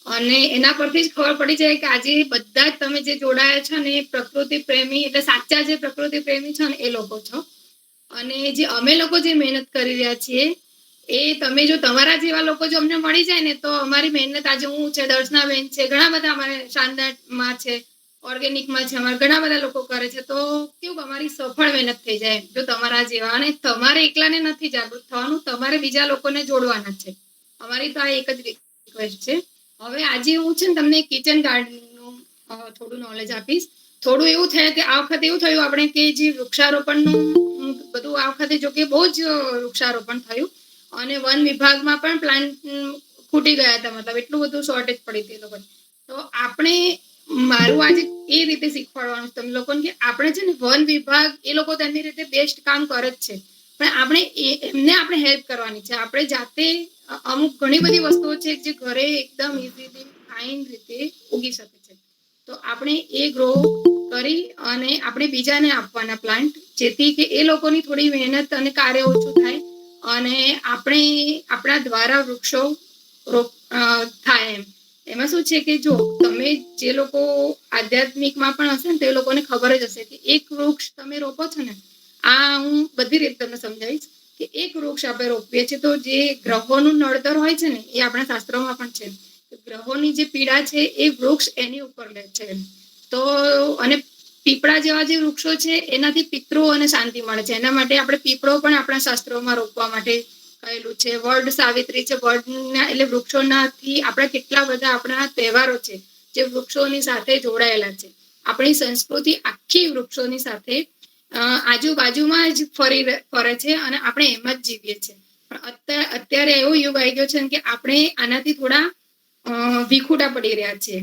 અને એના પરથી જ ખબર પડી જાય કે આજે બધા જ તમે જે જોડાયા છો ને એ પ્રકૃતિ પ્રેમી, એટલે સાચા જે પ્રકૃતિ પ્રેમી છો ને એ લોકો છો. અને જે અમે લોકો જે મહેનત કરી રહ્યા છીએ એ તમે જો તમારા જેવા લોકો જો અમને મળી જાય ને તો અમારી મહેનત, આજે હું છે, દર્શનાબેન છે, ઘણા બધા અમારે શાનદારમાં છે, ઓર્ગેનિકમાં છે, અમારે ઘણા બધા લોકો કરે છે, તો કેવું અમારી સફળ મહેનત થઈ જાય જો તમારા જેવા. અને તમારે એકલાને નથી જાગૃત થવાનું, તમારે બીજા લોકોને જોડવાના છે. અમારી તો આ એક જ રિક્વેસ્ટ છે. હવે આજે હું છે ને તમને કિચન ગાર્ડનનું થોડું નોલેજ આપીશ. થોડું એવું થયું કે આ વખતે એવું થયું આપણે કે જે વૃક્ષારોપણનું બધું આ વખતે જો કે બહુ જ વૃક્ષારોપણ થયું અને વન વિભાગમાં પણ પ્લાન્ટ ખૂટી ગયા હતા, મતલબ એટલું બધું શોર્ટેજ પડી હતી લોકોને. તો આપણે મારું આજે એ રીતે શીખવાડવાનું તમે લોકોને કે આપણે છે ને વન વિભાગ એ લોકો તેમની રીતે બેસ્ટ કામ કરે જ છે, પણ આપણે એમને આપણે હેલ્પ કરવાની છે. આપણે જાતે અમુક ઘણી બધી વસ્તુઓ છે જે ઘરે એકદમ ઇઝીલી ફાઇન રીતે ઉગી શકે છે, તો આપણે એ ગ્રો કરી અને આપણે બીજાને આપવાના પ્લાન્ટ, જેથી કે એ લોકોની થોડી મહેનત અને કાર્ય ઓછું થાય અને આપણે આપણા દ્વારા વૃક્ષો થાય. એમાં શું છે કે જો તમે જે લોકો આધ્યાત્મિકમાં પણ હશે ને તો એ લોકોને ખબર જ હશે કે એક વૃક્ષ તમે રોપો છો ને, આ હું બધી રીતે તમને સમજાવીશ કે એક વૃક્ષ આપણે રોપીએ છીએ તો જે ગ્રહોનું નડતર હોય છે ને એ આપણા શાસ્ત્રોમાં પણ છે. ગ્રહોની જે પીડા છે એ વૃક્ષ એની ઉપર લે છે. તો અને પીપળા જેવા જે વૃક્ષો છે એનાથી પિતૃઓ અને શાંતિ મળે છે. એના માટે આપણે પીપળો પણ આપણા શાસ્ત્રોમાં રોપવા માટે કહેલું છે. વડ સાવિત્રી છે, વડના એટલે વૃક્ષોનાથી આપણા કેટલા બધા આપણા તહેવારો છે જે વૃક્ષોની સાથે જોડાયેલા છે. આપણી સંસ્કૃતિ આખી વૃક્ષોની સાથે આજુબાજુમાં જ ફરે છે અને આપણે એમ જ જીવીએ છીએ. પણ અત્યારે એવો યુગ આવી ગયો છે કે આપણે આનાથી થોડા વિખૂટા પડી રહ્યા છે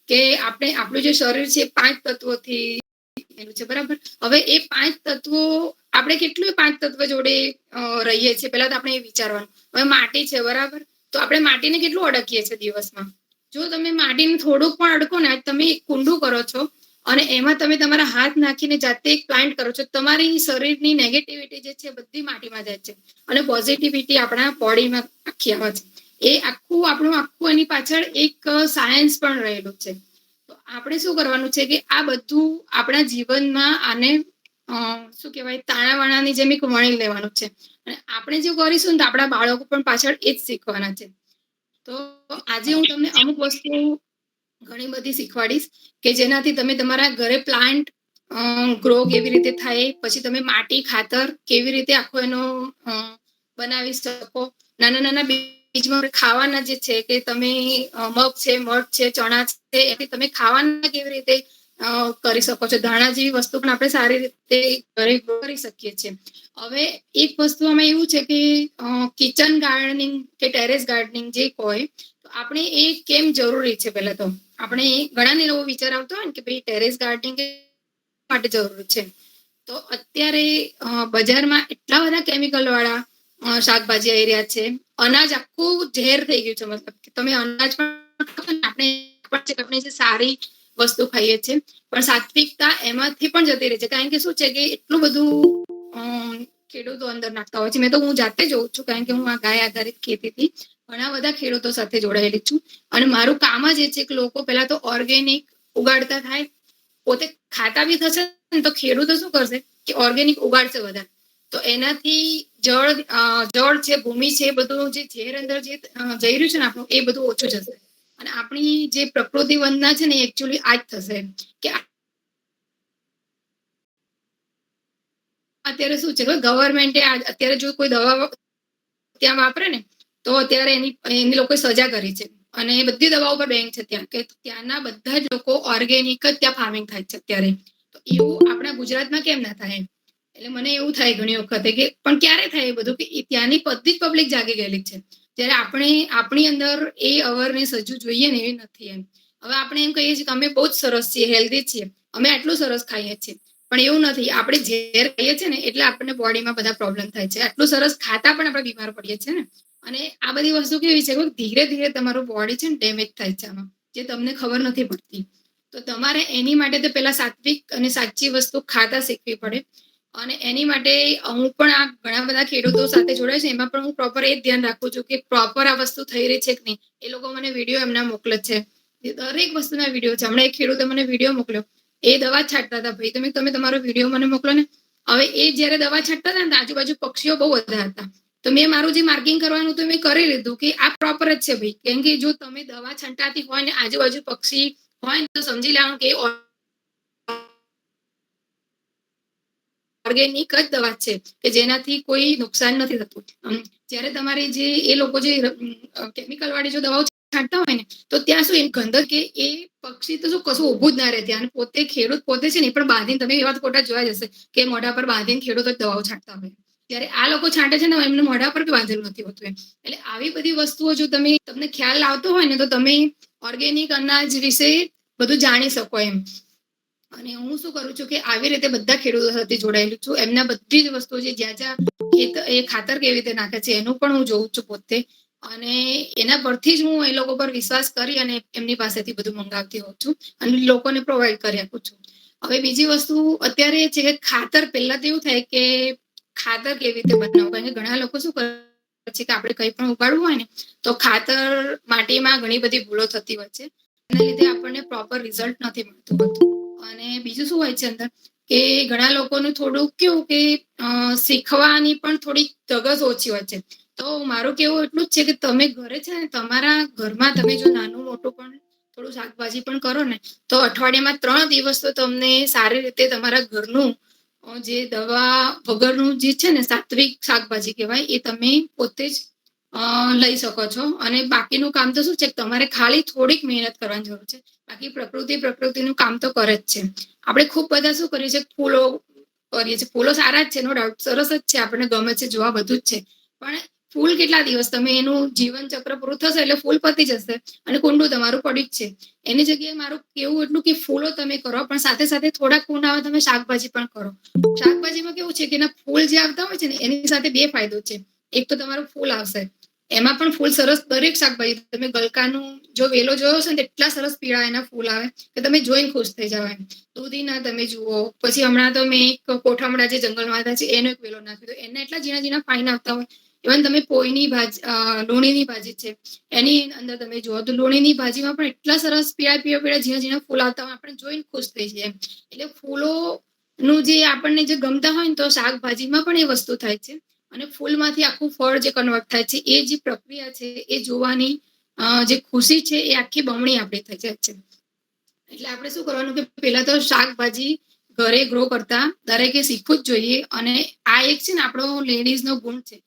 કે આપણે આપણું જે શરીર છે 5 તત્વોથી છે, બરાબર. હવે એ 5 તત્વો આપણે કેટલું 5 તત્વ જોડે રહીએ છીએ પેલા તો આપણે એ વિચારવાનું. હવે માટી છે, બરાબર, તો આપણે માટીને કેટલું અડકીએ છીએ દિવસમાં. જો તમે માટીને થોડુંક પણ અડકો ને, તમે કુંડું કરો છો અને એમાં તમે તમારા હાથ નાખીને જાતે એક પ્લાન્ટ કરો છો, તમારી શરીરની નેગેટિવિટી જે છે બધી માટીમાં જાય છે અને પોઝિટિવિટી આપણા બોડીમાં આખી આવે છે. એ આપણું એની પાછળ એક સાયન્સ પણ રહેલું છે. તો આપણે શું કરવાનું છે કે આ બધું આપણા જીવનમાં આને શું કહેવાય, તાણાવાણાની જેમ એક વણી લેવાનું છે. અને આપણે જો કરીશું ને તો આપણા બાળકો પણ પાછળ એ જ શીખવાના છે. તો આજે હું તમને અમુક વસ્તુ ઘણી બધી શીખવાડીશ કે જેનાથી તમે તમારા ઘરે પ્લાન્ટ ગ્રો કેવી રીતે થાય, પછી તમે માટી ખાતર કેવી રીતે આખો એનો બનાવી શકો. નાના નાના બીજમાં ખાવાના જે છે કે તમે મગ છે, મઠ છે, ચણા છે, એથી તમે ખાવાના કેવી રીતે કરી શકો છો. ધાણા જેવી વસ્તુ પણ આપણે સારી રીતે ઘરે કરી શકીએ છીએ. હવે એક વસ્તુ આમાં એવું છે કે કિચન ગાર્ડનિંગ કે ટેરેસ ગાર્ડનિંગ જે હોય, તો આપણે એ કેમ જરૂરી છે. પહેલા તો આપણે ઘણાને એવો વિચાર આવતો હોય ને કે ભાઈ ટેરેસ ગાર્ડનિંગ માટે જરૂરી છે. તો અત્યારે બજારમાં એટલા બધા કેમિકલ વાળા શાકભાજી આવી રહ્યા છે. અનાજ આખું ઝેર થઈ ગયું છે. મતલબ કે તમે અનાજ પણ આપણે જે સારી વસ્તુ ખાઈએ છીએ પણ સાત્વિકતા એમાંથી પણ જતી રહી છે. કારણ કે શું છે કે એટલું બધું ખેડૂતો અંદર નાખતા હોય છે. મેં તો હું જાતે જોઉં છું, કારણ કે હું આ ગાય આધારિત ખેતીથી ઘણા બધા ખેડૂતો સાથે જોડાયેલી છું અને મારું કામ જ એ છે કે લોકો પહેલા તો ઓર્ગેનિક ઉગાડતા થાય, પોતે ખાતા બી થશે ને તો ખેડૂતો શું કરશે કે ઓર્ગેનિક ઉગાડશે વધારે. તો એનાથી જળ છે, ભૂમિ છે, બધું જે ઝેર અંદર જે જઈ રહ્યું છે ને આપણું, એ બધું ઓછું જશે. અને આપણી જે પ્રકૃતિ વંદના છે ને એકચ્યુઅલી આ જ થશે કે અત્યારે શું છે ગવર્મેન્ટે અત્યારે જો કોઈ દવા ત્યાં વાપરે ને તો અત્યારે એની લોકો સજા કરી છે અને બધી દવાઓ પર બેન છે ત્યાં, કે ત્યાંના બધા જ લોકો ઓર્ગેનિક જ ત્યાં ફાર્મિંગ થાય છે અત્યારે. તો એવું આપણા ગુજરાતમાં કેમ ના થાય? એટલે મને એવું થાય ઘણી વખતે કે પણ ક્યારે થાય એ બધું, કે ત્યાંની બધી જ પબ્લિક જાગી ગયેલી છે, જ્યારે આપણી અંદર એ અવેરનેસ હજુ જોઈએ ને એવી નથી એમ. હવે આપણે એમ કહીએ છીએ કે અમે બહુ જ સરસ છીએ, હેલ્ધી છીએ, અમે આટલું સરસ ખાઈએ છીએ, પણ એવું નથી. આપણે ઝેર ખાઈએ છીએ ને એટલે આપણને બોડીમાં બધા પ્રોબ્લેમ થાય છે. આટલું સરસ ખાતા પણ આપણે બીમાર પડીએ છીએ ને. અને આ બધી વસ્તુ કેવી છે, ધીરે ધીરે તમારું બોડી છે ને ડેમેજ થાય છે આમાં, જે તમને ખબર નથી પડતી. તો તમારે એની માટે તો પેલા સાત્વિક અને સાચી વસ્તુ ખાતા શીખવી પડે. અને એની માટે હું પણ આ ઘણા બધા ખેડૂતો સાથે જોડાય છે, એમાં પણ હું પ્રોપર એ ધ્યાન રાખું છું કે પ્રોપર આ વસ્તુ થઈ રહી છે કે નહીં. એ લોકો મને વિડીયો એમના મોકલે છે, દરેક વસ્તુના વિડીયો છે. હમણાં એક ખેડૂતે મને વિડીયો મોકલ્યો, એ દવા છાંટતા હતા. ભાઈ તમે તમારો વિડીયો મને મોકલો ને. હવે એ જયારે દવા છાંટતા હતા ને, આજુબાજુ પક્ષીઓ બહુ બધા હતા. તો મેં મારું જે માર્કિંગ કરવાનું તો મેં કરી લીધું કે આ પ્રોપર જ છે ભાઈ. કેમ કે જો તમે દવા છંટાતી હોય ને આજુબાજુ પક્ષી હોય ને, તો સમજી લેવાનું કે ઓર્ગેનિક જ દવા છે કે જેનાથી કોઈ નુકસાન નથી થતું. જયારે તમારી જે એ લોકો જે કેમિકલ વાળી જો દવાઓ છાંટતા હોય ને, તો ત્યાં શું એમ ગંધક કે એ પક્ષી તો શું કશું ઉભું જ ના રહે ત્યાં. પોતે ખેડૂત પોતે છે ને પણ બાંધીને, તમે એવા ફોટા જોયા જશે કે મોઢા પર બાંધીને ખેડૂતો દવાઓ છાંટતા હોય. ત્યારે આ લોકો છાંટે છે ને, એમને મોઢા પર બી બાંધેલું નથી હોતું એમ. એટલે આવી બધી વસ્તુઓ જો તમને ખ્યાલ આવતો હોય ને, તો તમે ઓર્ગેનિક અનાજ વિશે બધું જાણી શકો એમ. અને હું શું કરું છું કે આવી રીતે બધા ખેડૂતો સાથે જોડાયેલું છું. એમના બધી જ વસ્તુઓ છે, જ્યાં જ્યાં એ ખાતર કેવી રીતે નાખે છે એનું પણ હું જોઉં છું પોતે. અને એના પરથી જ હું એ લોકો પર વિશ્વાસ કરી અને એમની પાસેથી બધું મંગાવતી હોઉં છું અને લોકોને પ્રોવાઈડ કરી આપું છું. હવે બીજી વસ્તુ અત્યારે છે કે ખાતર, પહેલા તો એવું થાય કે ખાતર કેવી રીતે બનાવવું. કારણ કે ઘણા લોકો શું કરે છે કે આપણે કંઈ પણ ઉગાડવું હોય ને, તો ખાતર માટીમાં ઘણી બધી ભૂલો થતી હોય છે. એના લીધે આપણને પ્રોપર રિઝલ્ટ નથી મળતું હોતું. અને બીજું શું હોય છે અંદર કે ઘણા લોકોનું થોડુંક કેવું કે શીખવાની પણ થોડીક ધગસ ઓછી હોય છે. તો મારું કેવું એટલું જ છે કે તમે ઘરે છે ને, તમારા ઘરમાં તમે જો નાનું મોટું પણ થોડું શાકભાજી પણ કરો ને, તો અઠવાડિયામાં 3 દિવસ તો તમને સારી રીતે તમારા ઘરનું જે દવા વગરનું જે છે ને, સાત્વિક શાકભાજી કહેવાય, એ તમે પોતે જ લઈ શકો છો. અને બાકીનું કામ તો શું છે, તમારે ખાલી થોડીક મહેનત કરવાની જરૂર છે. બાકી પ્રકૃતિનું કામ તો કરે જ છે. આપણે ખૂબ બધા શું કરીએ છીએ, ફૂલો કરીએ છીએ. ફૂલો સારા જ છે, નો ડાઉટ, સરસ જ છે, આપણને ગમે છે જોવા, બધું જ છે. પણ ફૂલ કેટલા દિવસ, તમે એનું જીવન ચક્ર પૂરું થશે એટલે ફૂલ પતી જશે અને કુંડું તમારું પડ્યું જ છે. એની જગ્યાએ મારું કેવું એટલું કે ફૂલો તમે કરો, પણ સાથે સાથે થોડાક કુંડામાં તમે શાકભાજી પણ કરો. શાકભાજીમાં કેવું છે કે એના ફૂલ જે આવતા હોય છે ને, એની સાથે 2 ફાયદો છે. એક તો તમારું ફૂલ આવશે, એમાં પણ ફૂલ સરસ. દરેક શાકભાજી, તમે ગલકાનું જો વેલો જોયો હશે ને, એટલા સરસ પીળા એના ફૂલ આવે કે તમે જોઈને ખુશ થઈ જાવ એમ. દૂધીના તમે જુઓ, પછી હમણાં તો મેં એક કોઠામડા જે જંગલમાં હતા છે એનો એક વેલો નાખ્યો તો એના એટલા ઝીણા ઝીણા ફાઈન આવતા હોય. ઇવન તમે પોઈની ભાજી, લોણીની ભાજી છે, એની અંદર તમે જુઓ તો લોણીની ભાજીમાં પણ એટલા સરસ પીળા ઝીણા ઝીણા ફૂલ આવતા હોય, આપણે જોઈને ખુશ થઈ જઈએ. એટલે ફૂલોનું જે આપણને જે ગમતા હોય ને, તો શાકભાજીમાં પણ એ વસ્તુ થાય છે. અને ફૂલમાંથી આખું ફળ જે કન્વર્ટ થાય છે, એ જે પ્રક્રિયા છે, એ જોવાની જે ખુશી છે, એ આખી બમણી આપણી થઈ જાય છે. એટલે આપણે શું કરવાનું કે પેલા તો શાકભાજી ઘરે ગ્રો કરતા દરેકે શીખવું જ જોઈએ. અને આ એક છે ને આપણો લેડીઝનો ગુણ છે,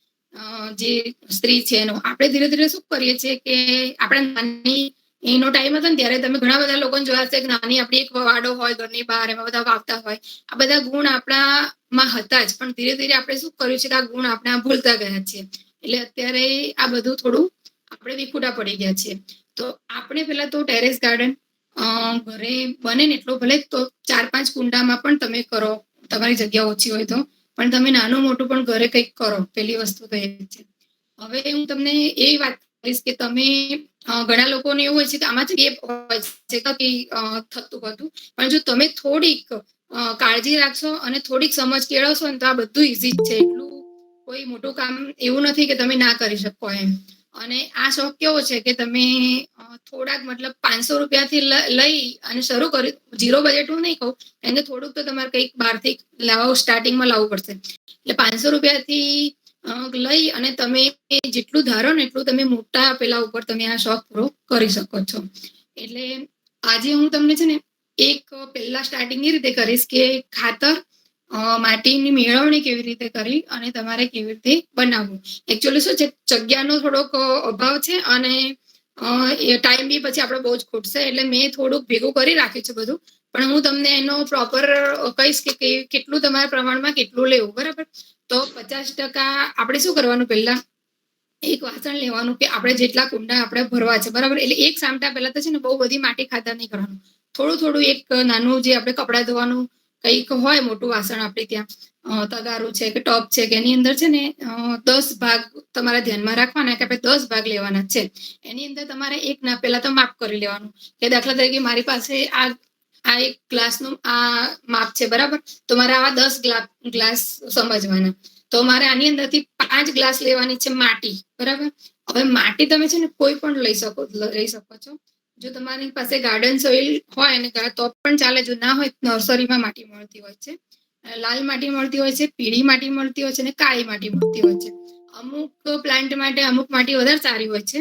જે સ્ત્રી છે એનો. આપણે ધીરે ધીરે શું કરીએ છીએ કે આપણે નાની એનો ટાઈમ હતો ને, ત્યારે તમે ઘણા બધા લોકોને જોયા હશે કે નાની આપણી એક વાડો હોય ઘરની બહાર, એમાં બધા વાવતા હોય. આ બધા ગુણ આપણામાં હતા જ, પણ ધીરે ધીરે આપણે શું કર્યું છે કે આ ગુણ આપણે ભૂલતા ગયા છીએ. એટલે અત્યારે આ બધું થોડું આપણે વિખૂટા પડી ગયા છીએ. તો આપણે પેલા તો ટેરેસ ગાર્ડન ઘરે બને ને એટલો, ભલે તો 4-5 કુંડામાં પણ તમે કરો, તમારી જગ્યા ઓછી હોય તો. પણ તમે નાનું મોટું પણ ઘરે કંઈક કરો, પેલી વસ્તુ તો એ છે. હવે હું તમને એ વાત કરીશ કે તમે ઘણા લોકોને એવું હોય છે કે આમાંથી હોય છે કે થતું હતું, પણ જો તમે થોડીક કાળજી રાખશો અને થોડીક સમજ કેળવશો ને, તો આ બધું ઈઝી જ છે. એટલું કોઈ મોટું કામ એવું નથી કે તમે ના કરી શકો એમ. અને આ શોખ કેવો છે કે તમે થોડાક, મતલબ 500 રૂપિયાથી લઈ અને શરૂ કરી. 0 બજેટ હું નહીં કહું, કારણ કે થોડુંક તો તમારે કંઈક બહારથી સ્ટાર્ટિંગમાં લાવવું પડશે. એટલે 500 રૂપિયાથી લઈ અને તમે જેટલું ધારો ને એટલું તમે મોટા પેલા ઉપર તમે આ શોખ પૂરો કરી શકો છો. એટલે આજે હું તમને છે ને એક પહેલા સ્ટાર્ટિંગ એ રીતે કરીશ કે ખાતર, માટીની મેળવણી કેવી રીતે કરી અને તમારે કેવી રીતે બનાવવું. એકચ્યુઅલી શું છે, જગ્યાનો થોડોક અભાવ છે અને એ ટાઈમ બી પછી આપણે બહુ જ ખૂટશે. એટલે મેં થોડુંક ભેગું કરી રાખ્યું છે બધું, પણ હું તમને એનો પ્રોપર કહીશ કે કેટલું તમારા પ્રમાણમાં કેટલું લેવું. બરાબર? તો 50% આપણે શું કરવાનું, પહેલા એક વાસણ લેવાનું કે આપણે જેટલા કુંડા આપણે ભરવા છે. બરાબર? એટલે એક સામટા પહેલા તો છે ને બહુ બધી માટી ખાતર નહીં કરવાનું. થોડું થોડું એક નાનું, જે આપણે કપડાં ધોવાનું કંઈક હોય મોટું વાસણ આપણે ત્યાં, તગારું છે કે ટબ છે, કે એની અંદર છે ને 10 ભાગ તમારા ધ્યાનમાં રાખવાના કે આપણે 10 ભાગ લેવાના છે. એની અંદર તમારે એક ના પહેલા તો માપ કરી લેવાનું કે દાખલા તરીકે મારી પાસે આ આ એક ગ્લાસનું આ માપ છે, બરાબર. તો મારે આવા 10 ગ્લાસ સમજવાના. તો મારે આની અંદરથી 5 ગ્લાસ લેવાની છે માટી, બરાબર. હવે માટી તમે છે ને કોઈ પણ લઈ શકો છો. જો તમારી પાસે ગાર્ડન સોઇલ હોય ને તો પણ ચાલે, જો ના હોય નર્સરીમાં માટી મળતી હોય છે. લાલ માટી મળતી હોય છે, પીળી માટી મળતી હોય છે અને કાળી માટી મળતી હોય છે. અમુક પ્લાન્ટ માટે અમુક માટી વધારે સારી હોય છે,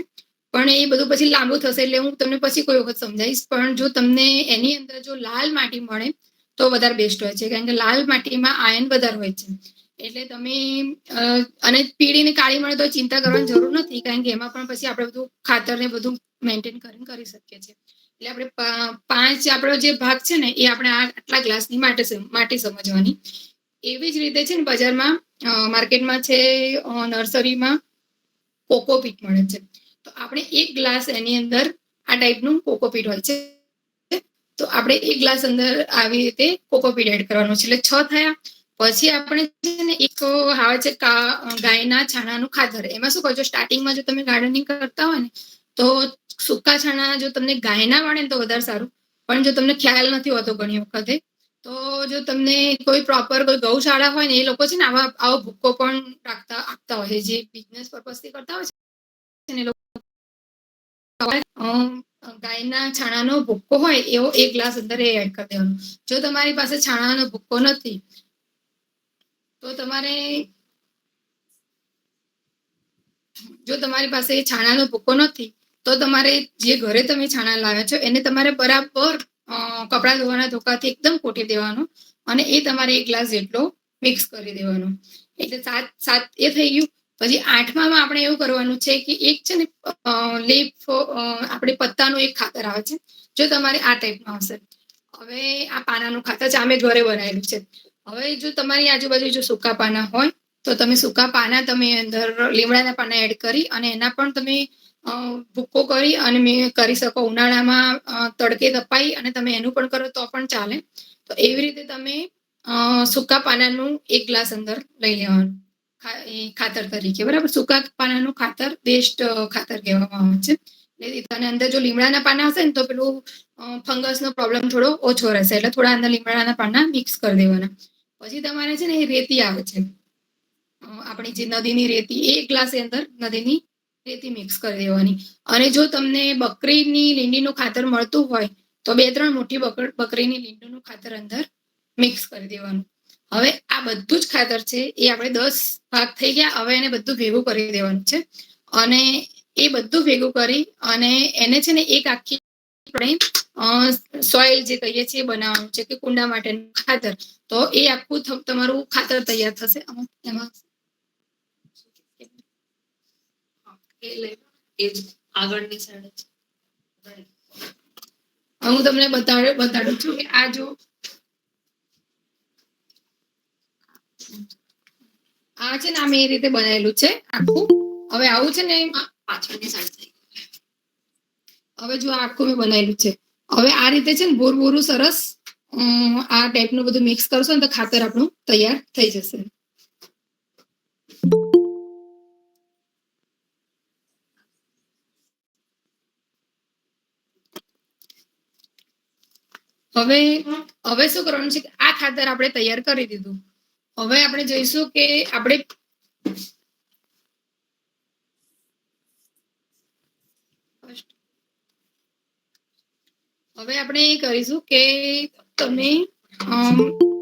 પણ એ બધું પછી લાંબુ થશે એટલે હું તમને પછી કોઈ વખત સમજાવીશ. પણ જો તમને એની અંદર જો લાલ માટી મળે તો વધારે બેસ્ટ હોય છે, કારણ કે લાલ માટીમાં આયર્ન વધારે હોય છે. એટલે તમે અને પીળી ને કાળી મળે તો ચિંતા કરવાની જરૂર નથી, કારણ કે એમાં પણ પછી આપણે બધું ખાતર ને બધું મેન્ટેન કરીને કરી શકીએ છીએ. એટલે આપણે 5 આપણો જે ભાગ છે ને એ આપણે આટલા ગ્લાસની માટી સમજવાની. એવી જ રીતે છે ને બજારમાં માર્કેટમાં છે, નર્સરીમાં કોકોપીટ મળે છે. તો આપણે 1 ગ્લાસ એની અંદર આ ટાઈપનું કોકોપીટ હોય છે. તો આપણે 1 ગ્લાસ અંદર આવી રીતે કોકોપીટ એડ કરવાનું છે, એટલે 6 થયા. પછી આપણે છે ને એક આવે છે ગાયના છાણાનું ખાતર. એમાં શું કરજો, સ્ટાર્ટિંગમાં જો તમે ગાર્ડનિંગ કરતા હોય ને તો સૂકા છાણા જો તમને ગાયના મળે ને તો વધારે સારું. પણ જો તમને ખ્યાલ નથી હોતો ઘણી વખતે, તો જો તમને કોઈ પ્રોપર કોઈ ગૌશાળા હોય ને એ લોકો છે ને આવો ભૂક્કો પણ આપતા હોય છે, જે બિઝનેસ પર્પઝથી કરતા હોય છે ને એ લોકો ગાયના છાણાનો ભૂક્કો હોય એવો 1 ગ્લાસ અંદર એડ કરી દેવાનો. જો તમારી પાસે છાણાનો ભૂક્કો નથી તો તમારે જે ઘરે તમે છાણા લાવ્યા છો એને તમારે બરાબર કપડા ધોવાના ધોકાથી એકદમ કોટી દેવાનો અને એ તમારે 1 ગ્લાસ જેટલો મિક્સ કરી દેવાનો. એટલે 7 એ થઈ ગયું. પછી 8માં આપણે એવું કરવાનું છે કે એક છે ને લીફ આપણે પત્તાનું એક ખાતર આવે છે, જો તમારે આ ટાઈપમાં હશે. હવે આ પાનાનું ખાતર છે, અમે ઘરે બનાવેલું છે. હવે જો તમારી આજુબાજુ જો સૂકા પાના હોય તો તમે સૂકા પાના તમે અંદર લીમડાના પાના એડ કરી અને એના પણ તમે ભૂક્કો કરી અને કરી શકો. ઉનાળામાં તડકે તપાઈ અને તમે એનું પણ કરો તો પણ ચાલે. તો એવી રીતે તમે સૂકા પાનાનું 1 ગ્લાસ અંદર લઈ લેવાનું ખાતર તરીકે, બરાબર. સૂકા પાનાનું ખાતર બેસ્ટ ખાતર કહેવામાં આવે છે. અને અંદર જો લીમડાના પાના હશે ને તો પેલું ફંગસનો પ્રોબ્લેમ થોડો ઓછો રહેશે, એટલે થોડા અંદર લીમડાના પાના મિક્સ કરી દેવાના. પછી તમારે છે ને એ રેતી આવે છે, આપણી જે નદીની રેતી, એ 1 ગ્લાસ અંદર નદીની રેતી મિક્સ કરી દેવાની. અને જો તમને બકરીની લીંડીનું ખાતર મળતું હોય તો 2-3 મોટી બકરીની લીંડીનું ખાતર અંદર મિક્સ કરી દેવાનું. હવે આ બધું જ ખાતર છે એ આપણે 10 ભાગ થઈ ગયા. હવે એને બધું ભેગું કરી દેવાનું છે અને એ બધું ભેગું કરી અને એને છે ને એક આખી આપણે સોઇલ જે કહીએ છીએ બનાવવાનું છે કે કુંડા માટેનું ખાતર. તો એ આખું તમારું ખાતર તૈયાર થશે. એમાં આગળની સાઈડ હું તમને બતાડું છું કે આ જો આ છે ને આ મેં એ રીતે બનાવેલું છે આખું. હવે આવું છે ને પાછળની સાઈડ થઈ. હવે જો આખું મેં બનાવેલું છે. હવે આ રીતે છે ને ભોરું સરસ આ ટાઈપનું બધું મિક્સ કરશો ને તો ખાતર આપણું તૈયાર થઈ જશે. હવે શું કરવાનું છે કે આ ખાતર આપણે તૈયાર કરી દીધું. હવે આપણે જોઈશું કે આપણે કરીશું કે તમે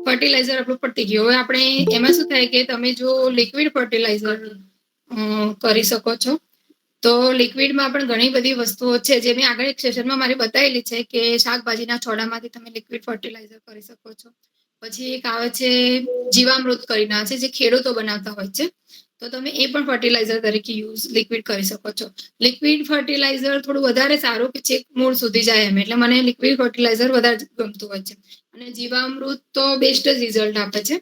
ફર્ટિલાઇઝર આપણું પતી ગયું. હવે આપણે એમાં શું થાય કે તમે જો લિક્વિડ ફર્ટિલાઇઝર કરી શકો છો. તો લિક્વિડમાં પણ ઘણી બધી વસ્તુઓ છે જે મેં આગળ એક સેશનમાં મારી બતાવેલી છે કે શાકભાજીના છોડામાંથી તમે લિક્વિડ ફર્ટિલાઇઝર કરી શકો છો. પછી એક આવે છે જીવામૃત કરીને આવે છે, જે ખેડૂતો બનાવતા હોય છે. તો તમે એ પણ ફર્ટિલાઇઝર તરીકે લિક્વિડ કરી શકો છો. લિક્વિડ ફર્ટિલાઇઝર થોડું વધારે સારું કે છેક મૂળ સુધી જાય એમ, એટલે મને લિક્વિડ ફર્ટિલાઇઝર વધારે ગમતું હોય છે. અને જીવામૃત તો બેસ્ટ જ રિઝલ્ટ આપે છે.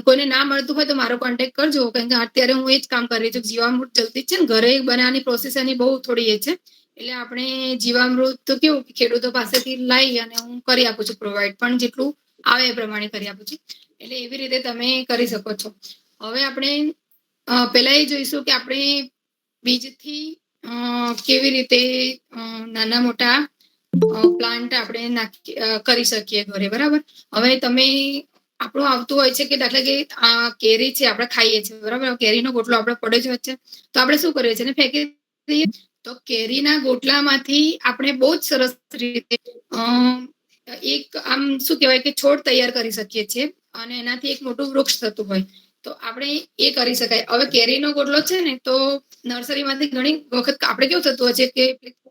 કોઈને ના મળતું હોય તો મારો કોન્ટેક્ટ કરજો, કારણ કે અત્યારે હું એ જ કામ કરી રહી છું. જીવામૃત જલ્દી છે ને ઘરે બનાવવાની પ્રોસેસ એની બહુ થોડી એ છે, એટલે આપણે જીવામૃત કેવું ખેડૂતો પાસેથી લાવી અને હું કરી આપું છું પ્રોવાઈડ, પણ જેટલું આવે એ પ્રમાણે કરી આપું છું. એટલે એવી રીતે તમે કરી શકો છો. હવે આપણે પહેલા એ જોઈશું કે આપણે બીજથી કેવી રીતે નાના મોટા પ્લાન્ટ આપણે કરી શકીએ ઘરે, બરાબર. હવે તમે આપણું આવતું હોય છે કે દાખલા કે આ કેરી છે આપણે ખાઈએ છીએ, બરાબર. કેરીનો ગોટલો આપણે પડે જ હોય છે, તો આપણે શું કરીએ છીએ, ફેંકી દઈએ. તો કેરીના ગોટલામાંથી આપણે બહુ જ સરસ રીતે એક આમ શું કહેવાય કે છોડ તૈયાર કરી શકીએ છીએ, અને એનાથી એક મોટું વૃક્ષ થતું હોય. તો આપણે એ કરી શકાય. હવે કેરીનો ગોટલો છે ને, તો નર્સરીમાંથી ઘણી વખત આપણે કેવું થતું હોય છે કે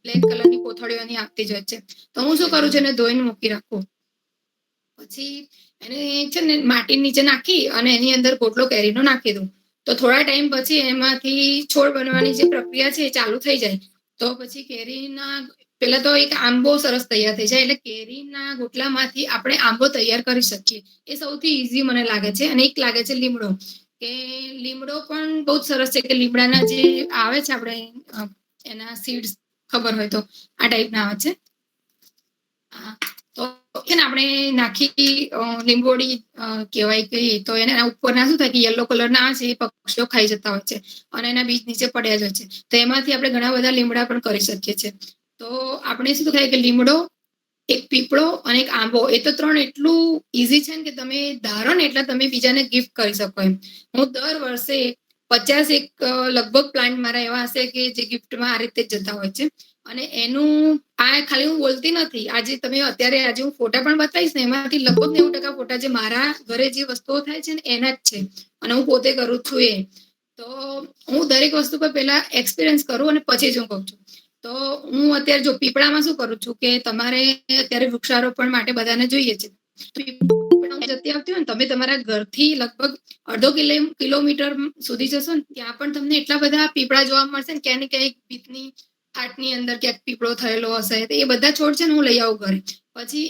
બ્લેક કલરની કોથળીઓની આવતી જ હોય છે. તો હું શું કરું છું, એને ધોઈને મૂકી રાખું. પછી એને છે ને માટી નીચે નાખી અને એની અંદર ગોટલો કેરીનો નાખી દઉં. તો થોડા ટાઈમ પછી એમાંથી છોડ બનવાની જે પ્રક્રિયા છે એ ચાલુ થઈ જાય. તો પછી કેરીના પેલા તો એક આંબો સરસ તૈયાર થઈ જાય. એટલે કેરીના ગોટલામાંથી આપણે આંબો તૈયાર કરી શકીએ. એ સૌથી ઈઝી મને લાગે છે. અને એક લાગે છે લીમડો, કે લીમડો પણ બહુ જ સરસ છે. કે લીમડાના જે આવે છે આપણે એના સીડ્સ ખબર હોય તો આ ટાઈપના આવે છે. તો છે ને આપણે નાખી લીંબોડી કહેવાય કે, તો એના ઉપરના શું થાય કે યલો કલરના આવે છે એ પક્ષીઓ ખાઈ જતા હોય છે, અને એના બીજ નીચે પડ્યા જ હોય છે. તો એમાંથી આપણે ઘણા બધા લીમડા પણ કરી શકીએ છીએ. તો આપણે શું થાય કે લીમડો, એક પીપળો અને એક આંબો, એ તો ત્રણ એટલું ઈઝી છે ને કે તમે ધારો ને એટલે તમે બીજાને ગિફ્ટ કરી શકો એમ. હું દર વર્ષે 50 લગભગ પ્લાન્ટ મારા એવા હશે કે જે ગિફ્ટમાં આ રીતે જતા હોય છે. અને એનું આ ખાલી હું બોલતી નથી, આજે હું ફોટા પણ બતાવીશ ને, એમાંથી લગભગ 90% ફોટા જે મારા ઘરે જે વસ્તુઓ થાય છે ને એના જ છે, અને હું પોતે કરું છું એ. તો હું દરેક વસ્તુ પર પહેલા એક્સપિરિયન્સ કરું અને પછી જ હું કહું છું. તો હું અત્યારે જો પીપળામાં શું કરું છું કે તમારે અત્યારે વૃક્ષારોપણ માટે બધાને જોઈએ છે. જતી આવતી હોય ને, તમે તમારા ઘરથી લગભગ અડધો કિલોમીટર સુધી જશો ને, ત્યાં પણ તમને એટલા બધા પીપળા જોવા મળશે ને, ક્યાંક ને ક્યાંક ભીતની ફાટની અંદર ક્યાંક પીપળો થયેલો હશે. તો એ બધા છોડ છે ને હું લઈ આવું ઘરે. પછી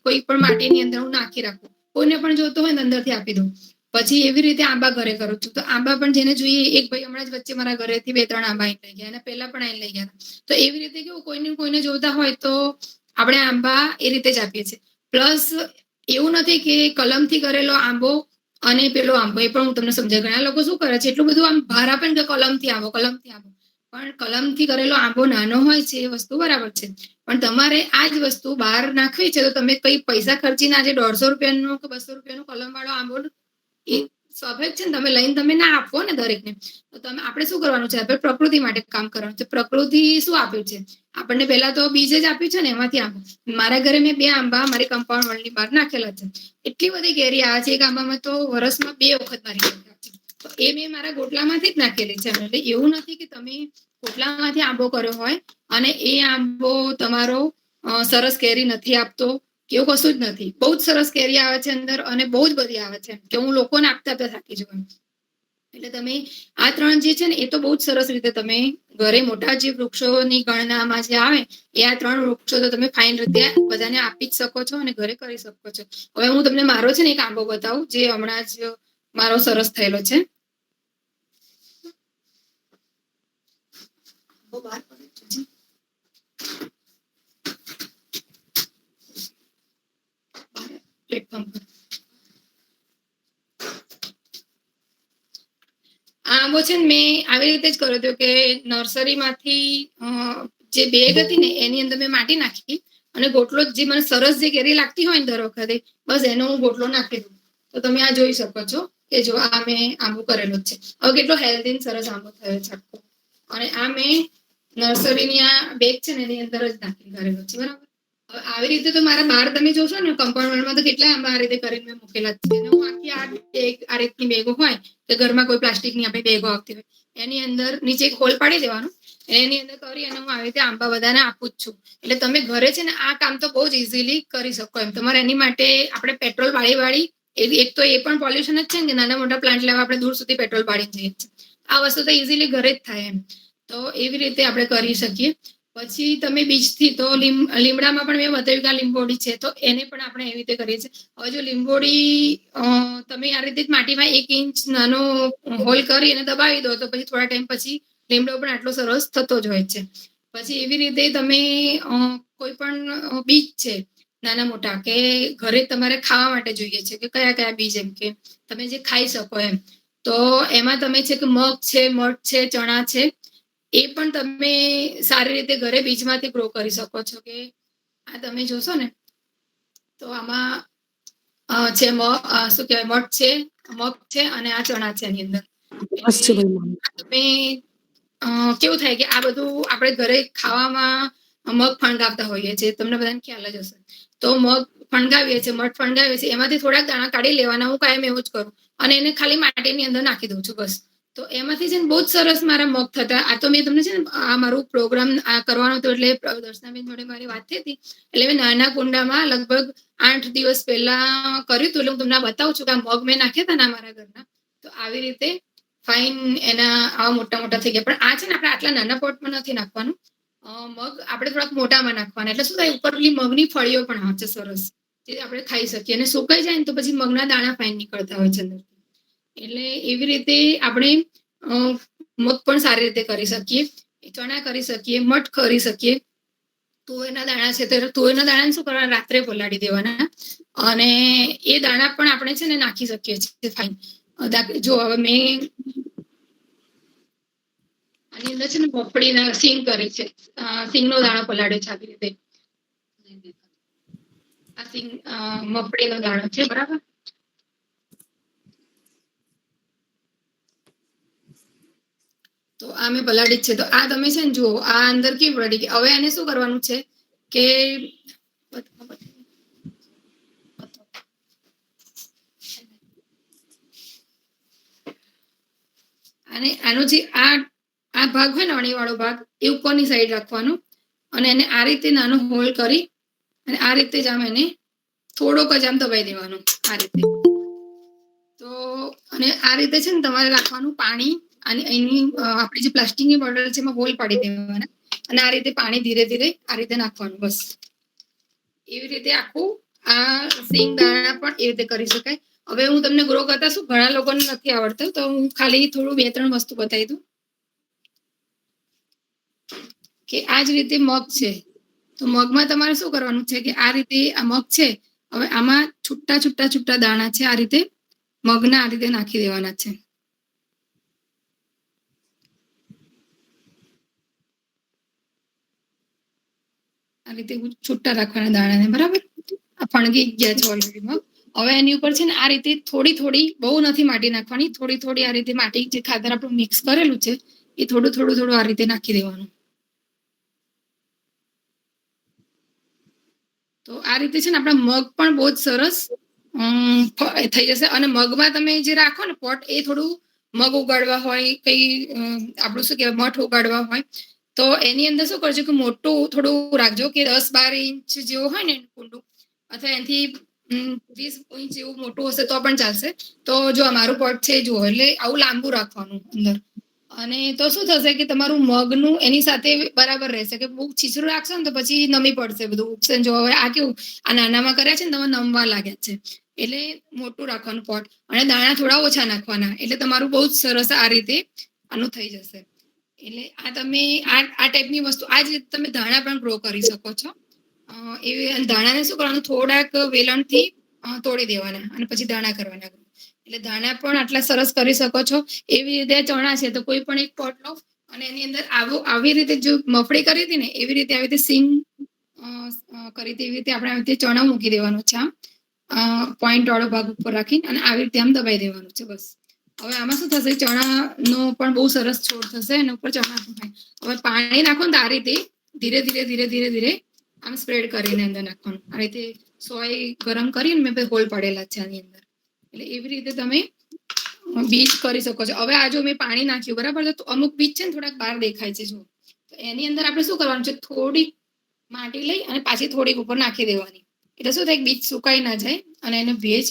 કોઈ પણ માટીની અંદર હું નાખી રાખું. કોઈને પણ જોતો હોય ને અંદરથી આપી દઉં. પછી એવી રીતે આંબા ઘરે કરું છું. તો આંબા પણ જેને જોઈએ, એક ભાઈ હમણાં જ વચ્ચે મારા ઘરેથી 2-3 આંબા લઈ ગયા, અને પહેલા પણ લઈ ગયા. તો એવી રીતે કેવું કોઈને જોતા હોય તો આપણે આંબા એ રીતે જ આપીએ છીએ. પ્લસ એવું નથી કે કલમથી કરેલો આંબો અને પેલો આંબો, એ પણ હું તમને સમજાય. ઘણા લોકો શું કરે છે, એટલું બધું આમ ભાર આપે ને કે કલમથી આંબો. પણ કલમથી કરેલો આંબો નાનો હોય છે, એ વસ્તુ બરાબર છે. પણ તમારે આ જ વસ્તુ બહાર નાખવી છે, તો તમે કઈ પૈસા ખર્ચીને આજે 150 રૂપિયાનો કે 200 રૂપિયાનો કલમ વાળો આંબો એ સ્વાભાવિક છે ને, તમે લઈને તમે ના આપો ને દરેકને. તો આપણે શું કરવાનું છે, આપણે પ્રકૃતિ માટે કામ કરવાનું છે. પ્રકૃતિ શું આપ્યું છે આપણને? પહેલા તો બીજ જ આપ્યું છે ને, એમાંથી આંબો. મારા ઘરે મેં 2 આંબા મારી કમ્પાઉન્ડ વોલની બહાર નાખેલા છે. એટલી બધી કેરી આવે છે એક આંબામાં, તો વર્ષમાં 2 વખત મારી તો એ મેં મારા ગોટલામાંથી જ નાખેલી છે. એટલે એવું નથી કે તમે ગોટલામાંથી આંબો કર્યો હોય અને એ આંબો તમારો સરસ કેરી નથી આપતો, કેવું કશું જ નથી. બહુ જ સરસ કેરી આવે છે અંદર, અને બહુ જ બધી આવે છે કે હું લોકોને આપતા થાકી જઉં. એટલે તમે આ 3 જે છે ને, એ તો બહુ જ સરસ રીતે તમે ઘરે મોટા જે વૃક્ષોની ગણનામાં જે આવે, એ આ 3 વૃક્ષો તો તમે ફાઇન રીતે બધાને આપી જ શકો છો અને ઘરે કરી શકો છો. હવે હું તમને મારો છે ને એક આંબો બતાવું, જે હમણાં જ મારો સરસ થયેલો છે. પ્લેટફોર્મ પર આંબો છે ને, મેં આવી રીતે જ કર્યો હતો કે નર્સરીમાંથી જે બેગ હતી ને, એની અંદર મેં માટી નાખી અને ગોટલો જે મને સરસ જે કેરી લાગતી હોય ને દર વખતે, બસ એનો હું ગોટલો નાખી દઉં. તો તમે આ જોઈ શકો છો કે જો આ મેં આંબો કરેલો જ છે. હવે કેટલો હેલ્ધી સરસ આંબો થયો છે. અને આ મેં નર્સરીની આ બેગ છે ને એની અંદર જ નાખી કરેલો છે, બરાબર. આવી રીતે તો મારા બહાર તમે જોશો ને કમ્પાઉન્ડમાં, તો કેટલા આંબા આ રીતે કરીને મેં મૂકેલા છે. હું આખી આ રીતની બેગો હોય કે ઘરમાં કોઈ પ્લાસ્ટિકની આપણી બેગો આવતી હોય, એની અંદર નીચે એક હોલ પાડી દેવાનું, એની અંદર કરી અને હું આવી રીતે આંબા બધાને આપું જ છું. એટલે તમે ઘરે છે ને આ કામ તો બહુ જ ઇઝીલી કરી શકો એમ. તમારે એની માટે આપણે પેટ્રોલ વાળી એક તો એ પણ પોલ્યુશન જ છે ને, નાના મોટા પ્લાન્ટ લેવા આપણે દૂર સુધી પેટ્રોલ પાડી જઈએ છીએ. આ વસ્તુ તો ઇઝીલી ઘરે જ થાય એમ. તો એવી રીતે આપણે કરી શકીએ. પછી તમે બીજથી તો લીમડામાં પણ મેં બતાવ્યું કે આ લીંબોડી છે, તો એને પણ આપણે એવી રીતે કરીએ છીએ. હવે જો લીંબોડી તમે આ રીતે માટીમાં 1 ઇંચ નાનો હોલ કરી અને દબાવી દો, તો પછી થોડા ટાઈમ પછી લીમડો પણ આટલો સરસ થતો જ હોય છે. પછી એવી રીતે તમે કોઈ પણ બીજ છે નાના મોટા, કે ઘરે તમારે ખાવા માટે જોઈએ છે, કે કયા કયા બીજ, એમ કે તમે જે ખાઈ શકો એમ. તો એમાં તમે છે કે મગ છે, મઠ છે, ચણા છે, એ પણ તમે સારી રીતે ઘરે બીજમાંથી ગ્રો કરી શકો છો. કે આ તમે જોશો ને તો આમાં છે શું કહેવાય, મઠ છે, મગ છે અને આ ચણા છે એની અંદર. તમે કેવું થાય કે આ બધું આપણે ઘરે ખાવામાં મગ ફણગાવતા હોઈએ છીએ, તમને બધાને ખ્યાલ જ હશે. તો મગ ફણગાવીએ છીએ, મઠ ફણગાવીએ છીએ, એમાંથી થોડાક દાણા કાઢી લેવાના. હું કાયમ એવું જ કરું અને એને ખાલી માટીની અંદર નાખી દઉં છું, બસ. તો એમાંથી છે ને બહુ જ સરસ મારા મગ થતા. આ તો મેં તમને છે ને આ મારું પ્રોગ્રામ કરવાનો હતો એટલે દર્શનાબેન જોડે મારી વાત થઈ હતી, એટલે મેં નાના કુંડામાં લગભગ 8 દિવસ પહેલા કર્યું હતું. એટલે હું તમને બતાવું છું કે આ મગ મેં નાખ્યા હતા ને મારા ઘરના, તો આવી રીતે ફાઇન એના આવા મોટા મોટા થઈ ગયા. પણ આ છે ને આપણે આટલા નાના પોટમાં નથી નાખવાનું. મગ આપણે થોડાક મોટામાં નાખવાના. એટલે શું થાય, ઉપર પેલી મગની ફળીઓ પણ આવે છે સરસ, જે આપણે ખાઈ શકીએ. અને સુકાઈ જાય ને તો પછી મગના દાણા ફાઇન નીકળતા હોય છે અંદર. એટલે એવી રીતે આપણે મગ પણ સારી રીતે કરી શકીએ, ચણા કરી શકીએ, મઠ કરી શકીએ. તુવેરના દાણા છે તો તુવેરના દાણા શું કરવાના, રાત્રે પલાળી દેવાના અને એ દાણા પણ આપણે છે ને નાખી શકીએ છીએ ફાઇન. જો હવે મેં આની અંદર છે ને મગફળીના સિંગ કરી છે, સિંગનો દાણો પલાળ્યો છે આવી રીતે. આ સિંગ મગફળીનો દાણો છે, બરાબર. તો આ મેં પલાળી જ છે. તો આ તમે છે ને જુઓ, આ અંદર કેવી પલાળી ગઈ. હવે એને શું કરવાનું છે કે અને આનો જે આ ભાગ હોય ને, અણી વાળો ભાગ, એ ઉપરની સાઈડ રાખવાનો અને એને આ રીતે નાનો હોલ કરી અને આ રીતે જ આમ એને થોડોક જ આમ દબાઈ દેવાનો આ રીતે. તો અને આ રીતે છે ને તમારે રાખવાનું પાણી, અને એની આપણી જે પ્લાસ્ટિકની બોટલ છે એમાં હોલ પાડી દેવાના અને આ રીતે પાણી ધીરે ધીરે આ રીતે નાખવાનું, બસ. એવી રીતે આખું આ સિંગ દાણા પણ એ રીતે કરી શકાય. હવે હું તમને ગ્રો કરતા શું, ઘણા લોકોને નથી આવડતું, તો હું ખાલી થોડું 2-3 વસ્તુ બતાવી દઉં. કે આ જ રીતે મગ છે, તો મગમાં તમારે શું કરવાનું છે કે આ રીતે આ મગ છે, હવે આમાં છૂટા છૂટા છૂટા દાણા છે, આ રીતે મગના આ રીતે નાખી દેવાના છે. આ રીતે છૂટા રાખવાના દાણાને, બરાબર. આ ફણગી ગયા છે ઓલરેડી મગ. હવે એની ઉપર છે ને આ રીતે થોડી થોડી, બહુ નથી માટી નાખવાની, થોડી થોડી આ રીતે માટી, જે ખાતર આપણું મિક્સ કરેલું છે એ થોડું થોડું થોડું આ રીતે નાખી દેવાનું. તો આ રીતે છે ને આપણા મગ પણ બહુ જ સરસ થઈ જશે. અને મગમાં તમે જે રાખો ને પોટ, એ થોડું મગ ઉગાડવા હોય, કઈ આપણું શું કહેવાય, મઠ ઉગાડવા હોય, તો એની અંદર શું કરજો કે મોટું થોડું રાખજો, કે 10-12 ઇંચ જેવું હોય ને કુંડું, અથવા એનાથી 20 ઇંચ જેવું મોટું હશે તો પણ ચાલશે. તો જો અમારું પોટ છે જુઓ, એટલે આવું લાંબુ રાખવાનું અંદર. અને તો શું થશે કે તમારું મગનું એની સાથે બરાબર રહેશે. કે બહુ છીછરું રાખશો ને તો પછી નમી પડશે બધું, ઉગશે. જો હવે આ કેવું, આ નાનામાં કર્યા છે ને તમે નમવા લાગ્યા છે, એટલે મોટું રાખવાનું પોટ અને દાણા થોડા ઓછા નાખવાના, એટલે તમારું બહુ જ સરસ આ રીતે આનું થઈ જશે. એટલે આ તમે આ ટાઈપની વસ્તુ, આ જ રીતે તમે ધાણા પણ ગ્રો કરી શકો છો. એવી ધાણાને શું કરવાનું, થોડાક વેલણથી તોડી દેવાના અને પછી દાણા કરવાના. એટલે દાણા પણ આટલા સરસ કરી શકો છો. એવી રીતે ચણા છે તો કોઈ પણ એક પોટ લો અને એની અંદર આવી રીતે જો મફળી કરી હતી ને, એવી રીતે આવી રીતે સિંગ કરી હતી, એવી રીતે આપણે આવી રીતે ચણા મૂકી દેવાનું છે, આમ પોઈન્ટ વાળો ભાગ ઉપર રાખીને, અને આવી રીતે આમ દબાઈ દેવાનું છે, બસ. હવે આમાં શું થશે, ચણાનો પણ બહુ સરસ છોડ થશે અને ઉપર ચણા થાય. હવે પાણી નાખો ને આ રીતે ધીરે ધીરે ધીરે ધીરે ધીરે આમ સ્પ્રેડ કરીને અંદર નાખવાનું. આ રીતે સોય ગરમ કરીને મેં હોલ પડેલા છે આની અંદર. એટલે એવી રીતે તમે બીજ કરી શકો છો. હવે આ જો મેં પાણી નાખ્યું, બરાબર, તો અમુક બીજ છે ને થોડાક બહાર દેખાય છે, જો. તો એની અંદર આપણે શું કરવાનું છે, થોડી માટી લઈ અને પાછી થોડીક ઉપર નાખી દેવાની. એટલે શું થાય, બીજ સુકાઈ ના જાય અને એને ભેજ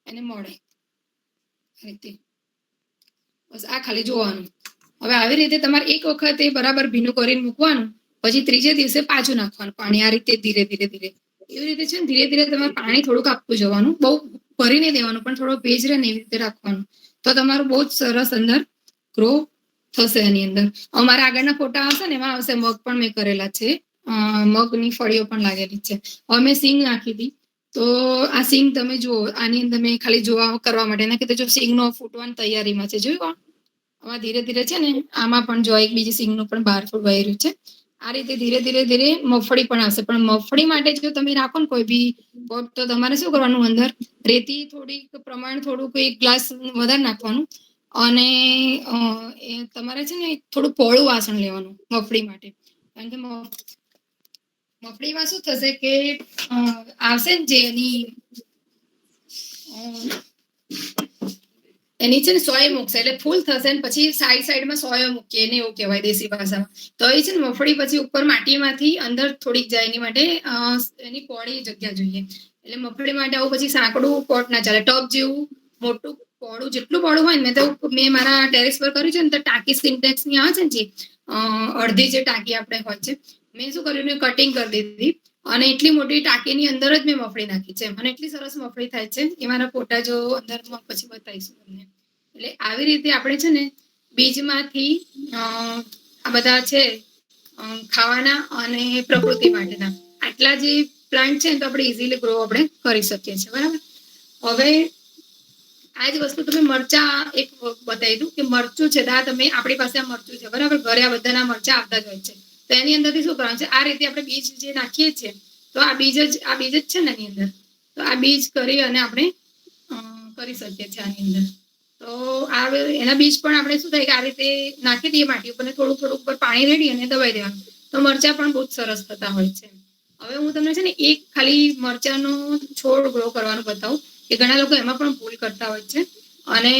એને મળે. રીતે બસ આ ખાલી જોવાનું. હવે આવી રીતે તમારે એક વખતે બરાબર ભીનું કરીને મૂકવાનું, પછી ત્રીજે દિવસે પાછું નાખવાનું પાણી, આ રીતે ધીરે ધીરે ધીરે. એવી રીતે છે ને ધીરે ધીરે તમારે પાણી થોડુંક આપતું જવાનું, બહુ ભરી નહીં દેવાનું, પણ થોડો ભેજ રહે ને એવી રીતે રાખવાનું. તો તમારું બહુ જ સરસ અંદર ગ્રો થશે એની અંદર. અમારા આગળના ફોટા હશે ને એમાં આવશે, મગ પણ મેં કરેલા છે, મગની ફળીઓ પણ લાગેલી છે. હવે મેં સિંગ નાખી હતી, તો આ સિંગ તમે જુઓ, આની અંદર મેં ખાલી જોવા કરવા માટે નાખી. તો જો સિંગનો ફૂટવાની તૈયારીમાં છે, જોયું. આમાં ધીરે ધીરે છે ને આમાં પણ જો એક બીજી સિંગનું પણ બહાર ફૂલ વહી રહ્યું છે. આ રીતે ધીરે ધીરે ધીરે મગફળી પણ આવશે. પણ મગફળી માટે જો તમે રાખો ને કોઈ બી પોટ, તો તમારે શું કરવાનું, અંદર રેતી થોડીક પ્રમાણ થોડુંક એક ગ્લાસ વધારે નાખવાનું. અને તમારે છે ને થોડું પોળું વાસણ લેવાનું મગફળી માટે. કારણ કે મગફળીમાં શું થશે કે આવશે ને જે એની છે ને સોય મૂકશે એટલે ફૂલ થશે ને પછી સાઈડ સાઈડમાં સોય મૂકીએ ને એવું કહેવાય દેશી ભાષામાં. તો એ છે ને મગફળી પછી ઉપર માટીમાંથી અંદર થોડીક જાય એની માટે એની પોળી જગ્યા જોઈએ. એટલે મગફળી માટે આવું પછી સાંકડું પોટ ના ચાલે. ટબ જેવું મોટું પોળું, જેટલું પોળું હોય ને, તો મેં મારા ટેરેસ પર કર્યું છે ને, તો ટાંકી સિન્ટેક્સ ની આવે છે ને જે અડધી જે ટાંકી આપણે હોય છે, મેં શું કર્યું, કટિંગ કરી દીધી. અને એટલી મોટી ટાંકીની અંદર જ મેં મગફળી નાખી છે. અને એટલી સરસ મગફળી થાય છે. એ મારા ફોટા જો અંદર પછી બતાવીશું તમને. એટલે આવી રીતે આપણે છે ને બીજમાંથી આ બધા છે ખાવાના અને પ્રકૃતિ માટેના આટલા જે પ્લાન્ટ છે ને, તો આપણે ઇઝીલી ગ્રો આપણે કરી શકીએ છીએ. બરાબર. હવે આ જ વસ્તુ તમે મરચા એક બતાવી દઉં કે મરચું છે, તમે આપણી પાસે આ મરચું છે, બરાબર. ઘરે આ બધાના મરચા આવતા જ હોય છે. તો એની અંદરથી શું કરવાનું છે, આ રીતે આપણે બીજ જે નાખીએ છીએ, તો આ બીજ જ છે ને એની અંદર, તો આ બીજ કરી અને આપણે કરી શકીએ છીએ આની અંદર. તો આ એના બીજ પણ આપણે શું થાય કે આ રીતે નાખી દઈએ માટી ઉપર, થોડું થોડું ઉપર પાણી રેડી અને દબાઈ દેવાનું, તો મરચા પણ બહુ જ સરસ થતા હોય છે. હવે હું તમને છે ને એક ખાલી મરચાનો છોડ ગ્રો કરવાનું બતાવું, કે ઘણા લોકો એમાં પણ ભૂલ કરતા હોય છે. અને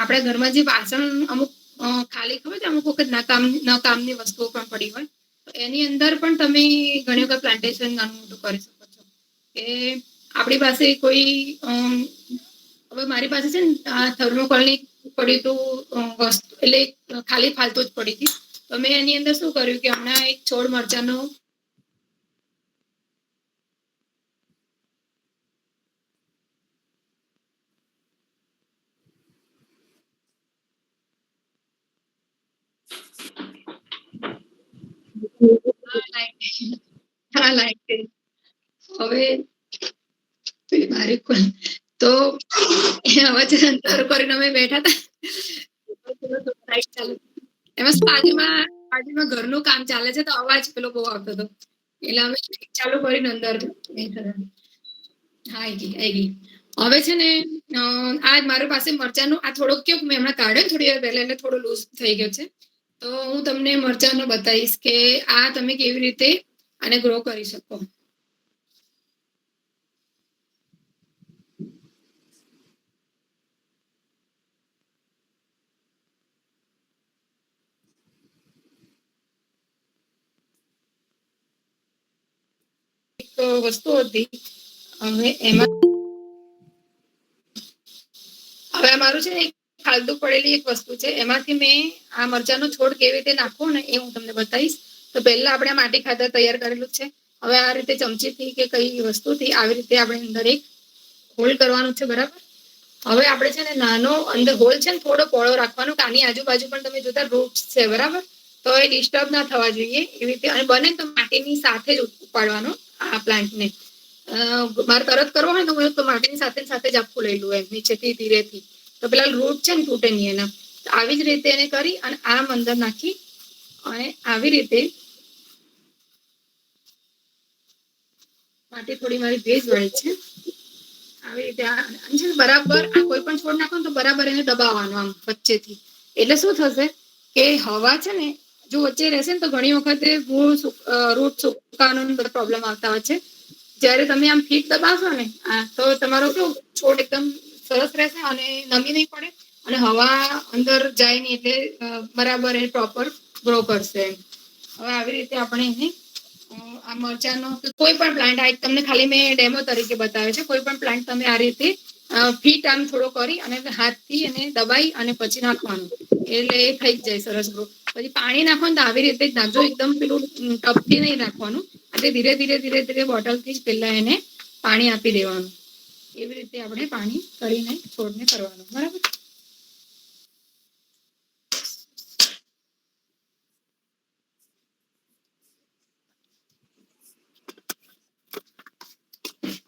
આપણા ઘરમાં જે વાસણ અમુક ખાલી ખબર છે, અમુક વખત નકામની વસ્તુઓ પણ પડી હોય, તો એની અંદર પણ તમે ઘણી વખત પ્લાન્ટેશન નાનું મોટું કરી શકો છો. કે આપણી પાસે કોઈ હવે મારી પાસે છે ને થર્મોકોલની પડી હતું વસ્તુ, એટલે ખાલી ફાલતુ જ પડી હતી. તો મેં એની અંદર શું કર્યું કે હમણાં એક છોડ મરચાનો હવે મારી તો હવે છે કરીને અમે બેઠા હતા. એમાં બાજુમાં ઘરનું કામ ચાલે છે, તો અવાજ પેલો બહુ આવતો હતો. એટલે અમે ચાલુ કરીને અંદર હા આવી ગઈ. હવે છે ને આ મારી પાસે મરચાનું આ થોડોક કેવું મેં હમણાં કાઢ્યો થોડી વાર પહેલા, એટલે થોડો લૂઝ થઈ ગયો છે. તો હું તમને મરચાનો બતાવીશ કે આ તમે કેવી રીતે આને ગ્રો કરી શકો. વસ્તુ હતી હવે એમાં હવે મારું છે ને ફાલતુ પડેલી એક વસ્તુ છે, એમાંથી મેં આ મરચાનો છોડ કેવી રીતે નાખવો ને એ હું તમને બતાવીશ. તો પહેલા આપણે માટી ખાતર તૈયાર કરેલું છે. હવે આ રીતે ચમચીથી કે કઈ વસ્તુથી આવી રીતે આપણે અંદર એક હોલ કરવાનું છે, બરાબર. હવે આપણે છે ને નાનો અંદર હોલ છે ને થોડો પહોળો રાખવાનો, કે આની આજુબાજુ પણ તમે જોતા રૂટ્સ છે, બરાબર. તો એ ડિસ્ટર્બ ના થવા જોઈએ એવી રીતે, અને બને તો માટીની સાથે જ ઉપાડવાનો આ પ્લાન્ટને. મારે તરત કરવો હોય તો માટીની સાથે સાથે જ આખું લઈ લઉં એમ નીચેથી ધીરેથી, તો પેલા રૂટ છે ને તૂટે નહીં એના. આવી જ રીતે એને કરી અને આમ અંદર નાખી અને આવી રીતે માટી થોડી મારી ભેજ વાળી છે, આવી રીતે બરાબર આ કોઈ પણ છોડ નાખો ને તો બરાબર એને દબાવવાનું આમ વચ્ચેથી. એટલે શું થશે કે હવા છે ને જો વચ્ચે રહેશે ને, તો ઘણી વખતે રૂટ સુકાવાનો પ્રોબ્લેમ આવતા હોય છે. જયારે તમે આમ ફીટ દબાવશો ને તો તમારો કેવું છોડ એકદમ સરસ રહેશે અને નમી નહીં પડે, અને હવા અંદર જાય નહીં, એટલે બરાબર એ પ્રોપર ગ્રો કરશે. હવે આવી રીતે આપણે એને આ મરચાનો કોઈ પણ પ્લાન્ટ, આ તમને ખાલી મેં ડેમો તરીકે બતાવે છે, કોઈ પણ પ્લાન્ટ તમે આ રીતે ફીટ આમ થોડો કરી અને હાથથી એને દબાઈ અને પછી નાખવાનું, એટલે એ થઈ જ જાય સરસ ગ્રો. પછી પાણી નાખો ને તો આવી રીતે જ નાખજો, એકદમ પેલું ટપથી નહીં નાખવાનું. એટલે ધીરે ધીરે ધીરે ધીરે બોટલથી જ પેલા એને પાણી આપી દેવાનું. એવી રીતે આપણે પાણી કરીને છોડને કરવાનું, બરાબર.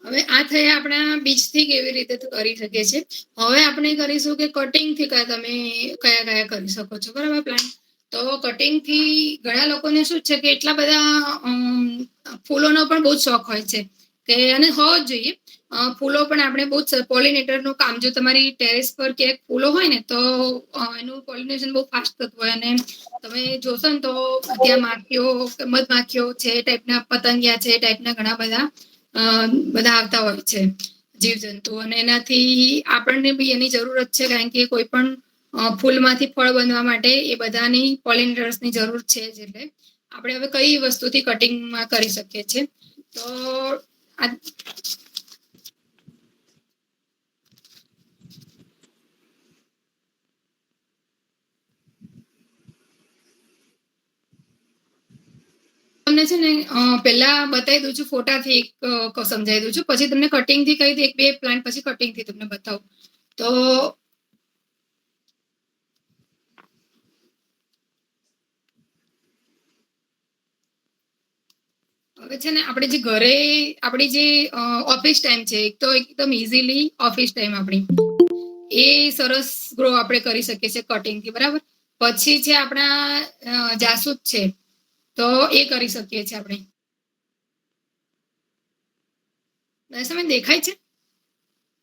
હવે હવે આ થયા આપણા બીજથી કેવી રીતે કરી શકીએ છીએ. હવે આપણે કરીશું કે કટિંગ થી તમે કયા કયા કરી શકો છો, બરાબર પ્લાન્ટ. તો કટિંગ થી ઘણા લોકોને શું છે કે એટલા બધા ફૂલોનો પણ બહુ શોખ હોય છે કે, અને હોવો જ જોઈએ. ફૂલો પણ આપણે બહુ પોલિનેટર નું કામ, જો તમારી ટેરેસ પર ક્યાંક ફૂલો હોય ને તો એનું પોલિનેશન બહુ ફાસ્ટ થતું હોય. અને તમે જોશો ને તો ત્યાં માખીઓ, મધમાખીઓ છે, ટાઈપના પતંગિયા છે, ટાઈપના ઘણા બધા આવતા હોય છે જીવજંતુ. અને એનાથી આપણને બી એની જરૂરત છે, કારણ કે કોઈ પણ ફૂલમાંથી ફળ બનવા માટે એ બધાની પોલિનેટર્સ ની જરૂર છે જ. એટલે આપણે હવે કઈ વસ્તુથી કટિંગમાં કરી શકીએ છીએ. તો તમને છે ને પહેલા બતાવી દઉં છું, ફોટાથી એક સમજાવી દઉં છું, પછી તમને કટિંગ થી કહી દઉં, એક બે પ્લાન્ટ પછી કટિંગ થી તમને બતાવું. તો હવે છે ને આપણે જે ઘરે આપણી જે ઓફિસ ટાઈમ છે, એક તો એકદમ ઇઝીલી ઓફિસ ટાઈમ આપણી એ સરસ ગ્રો આપણે કરી શકીએ છીએ કટિંગ થી, બરાબર. પછી છે આપણા જાસૂદ છે, તો એ કરી શકીએ છીએ આપણે. તમે દેખાય છે,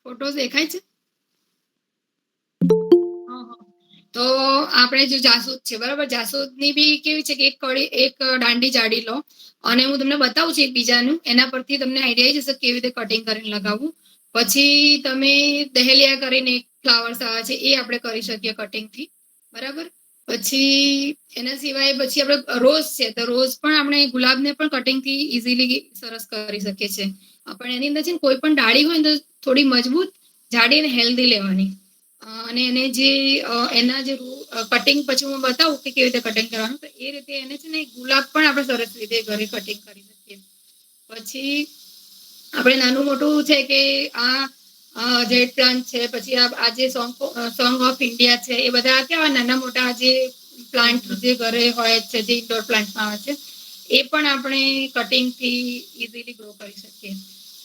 ફોટોઝ દેખાય છે. તો આપણે જે જાસૂદ છે, બરાબર, જાસૂદ ની બી કેવી છે કે એક દાંડી જાડી લો, અને હું તમને બતાવું છું એક બીજાનું, એના પરથી તમને આઈડિયા આવી જશે કેવી રીતે કટિંગ કરીને લગાવવું. પછી તમે દહેલિયા કરીને એક ફ્લાવર્સ આવે છે, એ આપણે કરી શકીએ કટિંગ થી, બરાબર. પછી એના સિવાય પછી આપણે રોઝ છે, તો રોઝ પણ આપણે ગુલાબને પણ કટિંગ થી ઇઝીલી સરસ કરી શકીએ છીએ. પણ એની અંદર છે ને કોઈ પણ ડાળી હોય ને તો થોડી મજબૂત, જાડી અને હેલ્ધી લેવાની. અને એને જે એના જે કટિંગ પછી હું બતાવું કે કેવી રીતે કટિંગ કરવાનું, તો એ રીતે એને છે ને ગુલાબ પણ આપણે સરસ રીતે ઘરે કટિંગ કરી શકીએ. પછી આપણે નાનું મોટું છે કે આ જેડ પ્લાન્ટ છે, પછી આ જે સોંગ ઓફ ઇન્ડિયા છે, એ બધા કેવા નાના મોટા જે પ્લાન્ટ જે ઘરે હોય છે, જે ઇન્ડોર પ્લાન્ટમાં આવે છે, એ પણ આપણે કટિંગ થી ઇઝીલી ગ્રો કરી શકીએ.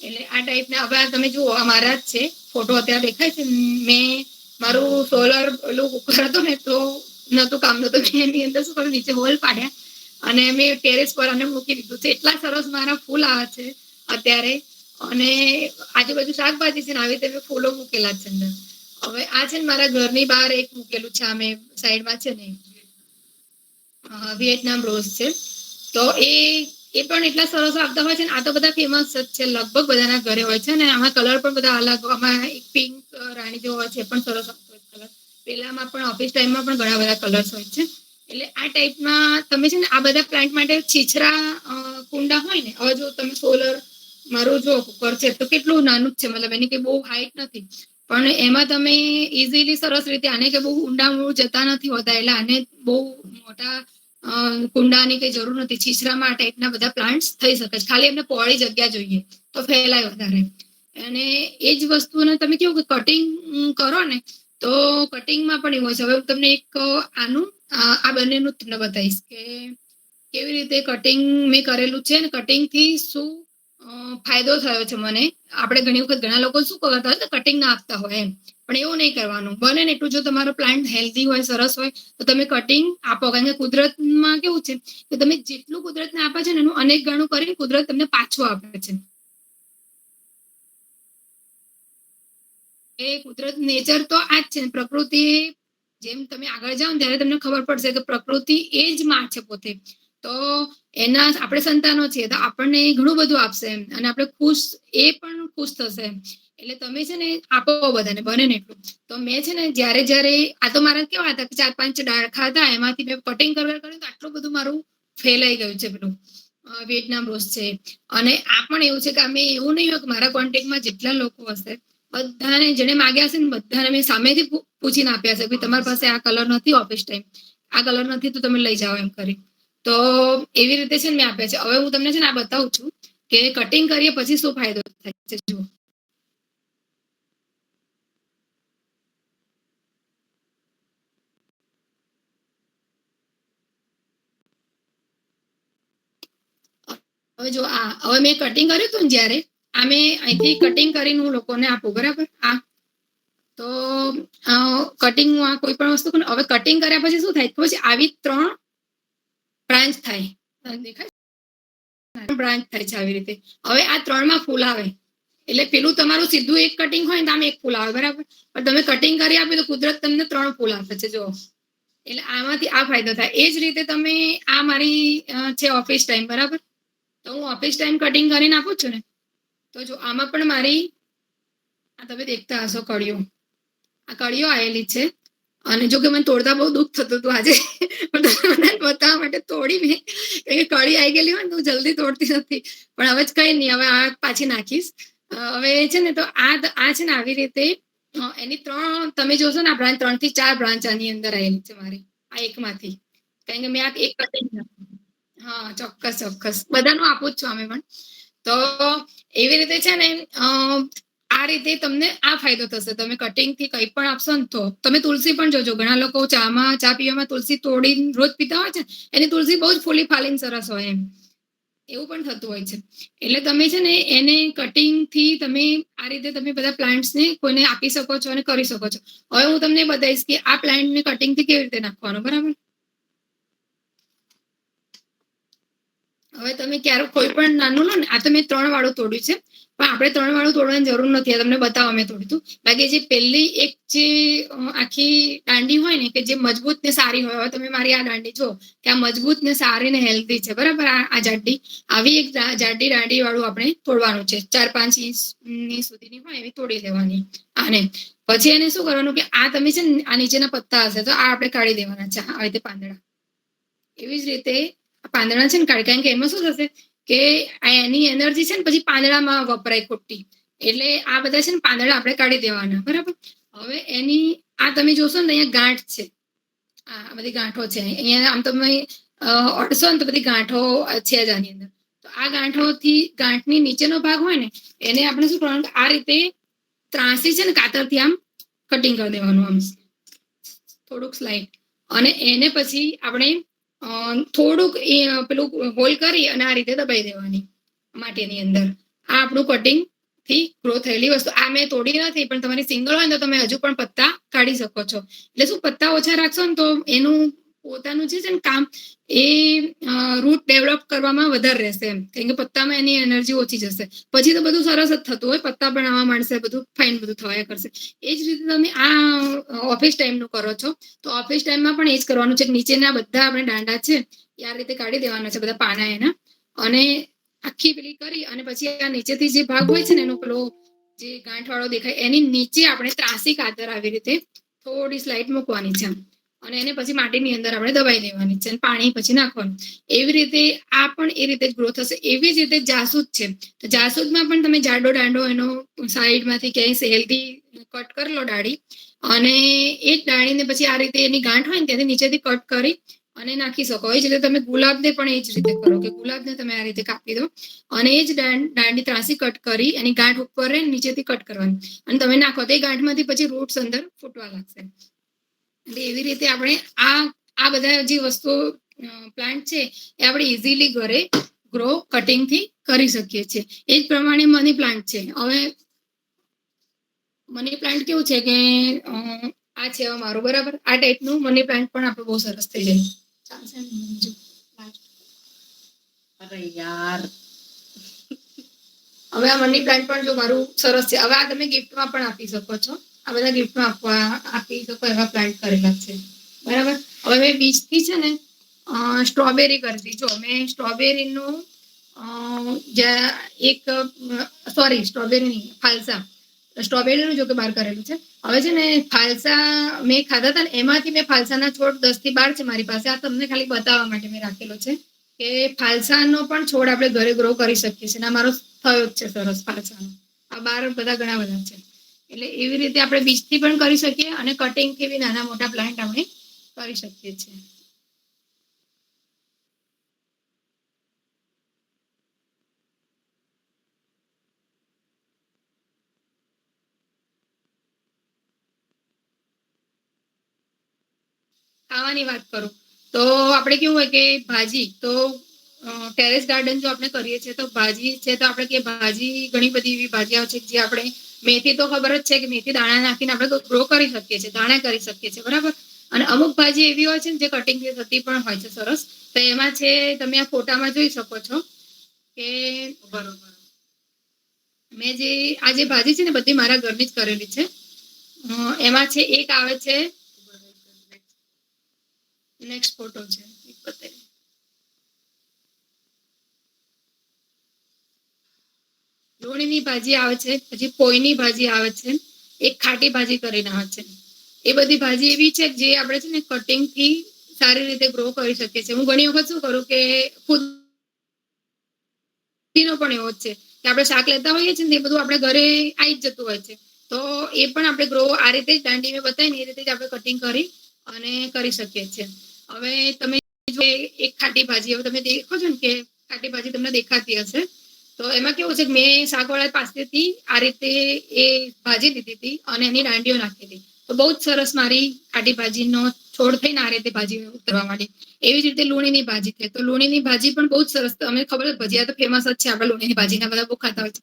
એટલે આ ટાઈપના હવે તમે જુઓ, મારા જ છે ફોટો અત્યારે દેખાય છે. મેં મારું સોલર પેલું કુકર હતું ને, તો નતું કામ નતું, એની અંદર શું કરું, નીચે હોલ પાડ્યા અને મેં ટેરેસ પર અને મૂકી દીધું છે. એટલા સરસ મારા ફૂલ આવે છે અત્યારે. અને આજુબાજુ શાકભાજી છે ને, આવી રીતે ફૂલો મૂકેલા છે અંદર. હવે આ છે ને મારા ઘરની બહાર એક મૂકેલું છે, અમે સાઈડમાં છે ને વિયેટનામ રોઝ છે, તો એ પણ એટલા સરસ આવતા હોય છે ને. આ તો બધા ફેમસ જ છે, લગભગ બધાના ઘરે હોય છે. ને આમાં કલર પણ બધા અલગ, આમાં એક પિંક રાણી જેવો હોય છે, પણ સરસ આવતો હોય કલર. પેલામાં પણ ઓફિસ ટાઈમમાં પણ ઘણા બધા કલર્સ હોય છે. એટલે આ ટાઈપમાં તમે છે ને આ બધા પ્લાન્ટ માટે છીછરા કુંડા હોય ને, હવે જો તમે સોલર મારું જો કુકર છે તો કેટલું નાનું જ છે, મતલબ એની કઈ બહુ હાઈટ નથી, પણ એમાં તમે ઇઝીલી સરસ રીતે, આને કે બહુ ઊંડા મૂળ જતા નથી હોતા, એટલે આને બહુ મોટા કુંડાની કઈ જરૂર નથી. છીછરામાં આ ટાઈપના બધા પ્લાન્ટ્સ થઈ શકે છે, ખાલી એમને પહોળી જગ્યા જોઈએ તો ફેલાય વધારે. અને એ જ વસ્તુને તમે કેવું કે કટિંગ કરો ને, તો કટિંગમાં પણ એવું છે. હવે હું તમને એક આનું આ બંનેનું તમને બતાવીશ કે કેવી રીતે કટિંગ મેં કરેલું છે, ને કટિંગ થી શું ફાયદો થયો છે મને. આપણે ઘણી વખત ઘણા લોકો શું કરતા હોય, કટિંગ ના આપતા હોય એમ, પણ એવું નહીં કરવાનું. બને ને એટલું જો તમારો પ્લાન્ટ હેલ્ધી હોય, સરસ હોય, તો તમે કટિંગ આપો. કારણ કે કુદરતમાં કેવું છે કે તમે જેટલું કુદરતને આપે છે ને, એનું અનેક ગણું કરીને કુદરત તમને પાછું આપે છે. એ કુદરત, નેચર તો આ જ છે. પ્રકૃતિ જેમ તમે આગળ જાઓ ને ત્યારે તમને ખબર પડશે કે પ્રકૃતિ એ જ માં છે પોતે. તો એના આપણે સંતાનો છીએ, તો આપણને ઘણું બધું આપશે એમ, અને આપણે ખુશ, એ પણ ખુશ થશે એમ. એટલે તમે છે ને આપો બધાને, બને ને એટલું. તો મેં છે ને જયારે આ તો મારા કેવા હતા કે 4-5 ડાળખા હતા, એમાંથી મેં કટિંગ કરવા કર્યું, તો આટલું બધું મારું ફેલાઈ ગયું છે પેલું વિયેટનામ રોઝ છે. અને આ પણ એવું છે કે અમે એવું નહીં હોય કે મારા કોન્ટેક્ટમાં જેટલા લોકો હશે બધાને, જેને માગ્યા હશે ને બધાને મેં સામેથી પૂછીને આપ્યા છે કે તમારી પાસે આ કલર નથી ઓફિસ ટાઈમ, આ કલર નથી તો તમે લઈ જાઓ એમ કરી. તો એવી રીતે છે ને મેં આપ્યા છે. હવે હું તમને છે ને આ બતાવું છું કે કટિંગ કરીએ પછી શું ફાયદો થાય છે. જુઓ, હવે જો આ હવે મેં કટિંગ કર્યું હતું ને જયારે, આમે અહીંથી કટિંગ કરીને હું લોકોને આપું, બરાબર. આ તો કટિંગ હું આ કોઈ પણ વસ્તુ હવે કટિંગ કર્યા પછી શું થાય, પછી આવી 3 બ્રાન્ચ થાય, દેખાય બ્રાન્ચ થાય છે આવી રીતે. હવે આ 3માં ફૂલ આવે એટલે પેલું તમારું સીધું એક કટિંગ હોય ને આમ એક ફૂલ આવે, બરાબર. પણ તમે કટિંગ કરી આપી તો કુદરત તમને 3 ફૂલ આપે છે, જો. એટલે આમાંથી આ ફાયદો થાય. એ જ રીતે તમે આ મારી છે ઓફિસ ટાઈમ, બરાબર. તો હું ઓફિસ ટાઈમ કટિંગ કરીને આપું છું ને, તો જો આમાં પણ મારી આ તમે દેખતા હશો કળીઓ, આ કળીઓ આવેલી છે. અને જો કે મને તોડતા બહુ દુઃખ થતું હતું આજે, પણ બતાવવા માટે તોડી મેં, કળી આવી ગયેલી હોય ને તો જલ્દી તોડતી નથી. પણ હવે કઈ નહીં, હવે આ પાછી નાખીશ. હવે છે ને તો આ છે ને આવી રીતે એની 3 તમે જોશો ને, આ બ્રાન્ચ 3 થી 4 બ્રાન્ચ આની અંદર આવેલી છે મારી, આ એકમાંથી. કારણ કે મેં આ એક કટિંગ, હા ચોક્કસ બધાનું આપું જ છું અમે પણ. તો એવી રીતે છે ને આ રીતે તમને આ ફાયદો થશે. તમે કટિંગ થી કંઈ પણ આપશો ને, તો તમે તુલસી પણ જોજો, ઘણા લોકો ચા પીવામાં તુલસી તોડીને રોજ પીતા હોય છે, એની તુલસી બહુ જ ફૂલી ફાલીને સરસ હોય એમ, એવું પણ થતું હોય છે. એટલે તમે છે ને એને કટિંગ થી તમે આ રીતે તમે બધા પ્લાન્ટ્સ ને કોઈને આપી શકો છો અને કરી શકો છો. હવે હું તમને બતાવીશ કે આ પ્લાન્ટ ને કટિંગ થી કેવી રીતે નાખવાનું, બરાબર. હવે તમે ક્યારેક કોઈ પણ નાનું લો ને, આ તો મેં 3 વાળું તોડ્યું છે, પણ આપણે 3 વાળું તોડવાની જરૂર નથી. આ તમને બતાવવા મેં તોડ્યું. બાકી જે પહેલી એક જે આખી દાંડી હોય ને, કે જે મજબૂત ને સારી હોય, હવે તમે મારી આ દાંડી જો કે આ મજબૂત ને સારી ને હેલ્ધી છે, બરાબર. આ જાડી, આવી એક જાડી દાંડી વાળું આપણે તોડવાનું છે. 4-5 ઇંચ ની સુધીની હોય એવી તોડી લેવાની આને. પછી એને શું કરવાનું કે આ તમે છે ને આ નીચેના પત્તા હશે તો આ આપણે કાઢી દેવાના છે, આવી રીતે પાંદડા. એવી જ રીતે પાંદડા છે ને કાઢી, કારણ કે એમાં શું થશે કે એની એનર્જી છે ને પછી પાંદડામાં વપરાય ખોટી. એટલે આ બધા છે ને પાંદડા આપણે કાઢી દેવાના, બરાબર. હવે એની આ તમે જોશો ને અહીંયા ગાંઠ છે, આ બધી ગાંઠો છે અહીંયા. આમ તમે અડશો ને તો બધી ગાંઠો છે જ આની અંદર. તો આ ગાંઠની નીચેનો ભાગ હોય ને એને આપણે શું કરવાનું, આ રીતે ત્રાસી છે ને કાતરથી આમ કટિંગ કરી દેવાનું, આમ થોડુંક સ્લાઇડ. અને એને પછી આપણે થોડુંક પેલું હોલ કરી અને આ રીતે દબાઈ દેવાની માટીની અંદર. આ આપણું કટિંગ થી ગ્રો થયેલી વસ્તુ. આ મેં તોડી નથી, પણ તમારી સિંગલ હોય ને તો તમે હજુ પણ પત્તા કાઢી શકો છો. એટલે શું, પત્તા ઓછા રાખશો ને તો એનું પોતાનું જે છે ને કામ એ રૂટ ડેવલપ કરવામાં વધારે રહેશે એમ, કારણ કે પત્તામાં એની એનર્જી ઓછી જશે. પછી તો બધું સરસ જ થતું હોય, પત્તા પણ આવવા માંડશે, બધું ફાઇન બધું થવાયા કરશે. એ જ રીતે તમે આ ઓફિસ ટાઈમનું કરો છો તો ઓફિસ ટાઈમમાં પણ એ જ કરવાનું છે. નીચેના બધા આપણે દાંડા છે એ આ રીતે કાઢી દેવાના છે, બધા પાના એના. અને આખી પેલી કરી અને પછી આ નીચેથી જે ભાગ હોય છે ને એનો પેલો જે ગાંઠ વાળો દેખાય એની નીચે આપણે ત્રાસી કાતર આવી રીતે થોડી સ્લાઇડ મૂકવાની છે, અને એને પછી માટીની અંદર આપણે દબાઈ દેવાની છે અને પાણી પછી નાખવાનું. એવી રીતે આ પણ એ રીતે જ ગ્રો થશે. એવી જ રીતે જાસૂદ છે, તો જાસૂદમાં પણ તમે જાડો દાંડો એનો સાઈડમાંથી ક્યાંય સહેલથી કટ કરી લો ડાળી, અને એ જ ડાળીને પછી આ રીતે એની ગાંઠ હોય ને ત્યાંથી નીચેથી કટ કરી અને નાખી શકો. એ જ રીતે તમે ગુલાબને પણ એ જ રીતે કરો કે ગુલાબને તમે આ રીતે કાપી દો અને એ જ દાંડી ત્રાસી કટ કરી એની ગાંઠ ઉપર રહે નીચેથી કટ કરવાની અને તમે નાખો તો એ ગાંઠમાંથી પછી રૂટ્સ અંદર ફૂટવા લાગશે. એટલે એવી રીતે આપણે આ બધા જે વસ્તુઓ પ્લાન્ટ છે એ આપણે ઇઝીલી ઘરે ગ્રો કટિંગથી કરી શકીએ છીએ. એ જ પ્રમાણે મની પ્લાન્ટ છે. હવે મની પ્લાન્ટ કેવું છે કે આ છે મારું, બરાબર. આ ટાઈપનું મની પ્લાન્ટ પણ આપણે બહુ સરસ થઈ જાય. અરે યાર, હવે આ મની પ્લાન્ટ પણ જો મારું સરસ છે. હવે આ તમે ગિફ્ટમાં પણ આપી શકો છો. આ બધા ગિફ્ટમાં આપી શકો એવા પ્લાન્ટ કરેલા છે, બરાબર. હવે મેં બીજથી છે ને સ્ટ્રોબેરી કરી હતી. જો મેં સ્ટ્રોબેરીનું એક સ્ટ્રોબેરી નહીં, ફાલસા સ્ટ્રોબેરીનું જો કે બહાર કરેલું છે. હવે છે ને ફાલસા મેં ખાધા હતા ને એમાંથી મેં ફાલસાના છોડ 10 થી 12 છે મારી પાસે. આ તમને ખાલી બતાવવા માટે મેં રાખેલો છે કે ફાલસાનો પણ છોડ આપણે ઘરે ગ્રો કરી શકીએ છીએ. મારો થયો જ છે સરસ ફાલસાનો. આ 12 બધા ઘણા બધા છે. એટલે એવી રીતે આપણે બીજથી પણ કરી શકીએ અને કટિંગથી બી નાના મોટા પ્લાન્ટ આપણે કરી શકીએ છીએ. ખાવાની વાત કરું તો આપણે કેવું હોય કે ભાજી તો ટેરેસ ગાર્ડન જો આપણે કરીએ છીએ તો ભાજી છે તો આપણે કે ભાજી ઘણી બધી એવી ભાજીઓ છે જે આપણે મેથી તો ખબર જ છે કે મેથી દાણા નાખીને આપણે ગ્રો કરી શકીએ છીએ, દાણા કરી શકીએ છીએ, બરાબર. અને અમુક ભાજી એવી હોય છે ને જે કટિંગ થતી પણ હોય છે સરસ. તો એમાં છે તમે આ ફોટામાં જોઈ શકો છો કે બરોબર મેં આ જે ભાજી છે ને બધી મારા ઘરની જ કરેલી છે. એમાં છે એક આવે છે, નેક્સ્ટ ફોટો છે લોણીની ભાજી આવે છે, પછી પોઈની ભાજી આવે છે, એક ખાટી ભાજી કરીને આવે છે. એ બધી ભાજી એવી છે જે આપણે છે ને કટિંગ થી સારી રીતે ગ્રો કરી શકીએ છીએ. હું ઘણી વખત શું કરું કે ફુદીનો પણ એવો જ છે કે આપણે શાક લેતા હોઈએ છીએ ને એ બધું આપણે ઘરે આવી જ જતું હોય છે. તો એ પણ આપણે ગ્રો આ રીતે જ દાંડી મેં બતાવી ને એ રીતે જ આપણે કટિંગ કરી અને કરી શકીએ છીએ. હવે તમે જો એક ખાટી ભાજી હવે તમે દેખો છો ને કે ખાટી ભાજી તમને દેખાતી હશે, તો એમાં કેવું છે કે મેં શાકવાળા પાસેથી આ રીતે એ ભાજી લીધી હતી અને એની દાંડીઓ નાખી હતી. તો બહુ જ સરસ મારી ખાટી ભાજીનો છોડ થઈને આ રીતે ભાજી ઉતરવા માંડી. એવી જ રીતે લૂણીની ભાજી છે, તો લૂણીની ભાજી પણ બહુ જ સરસ. તમને ખબર જ ભજીયા તો ફેમસ જ છે આપણે લૂણીની ભાજીના બધા બહુ ખાતા હોય છે.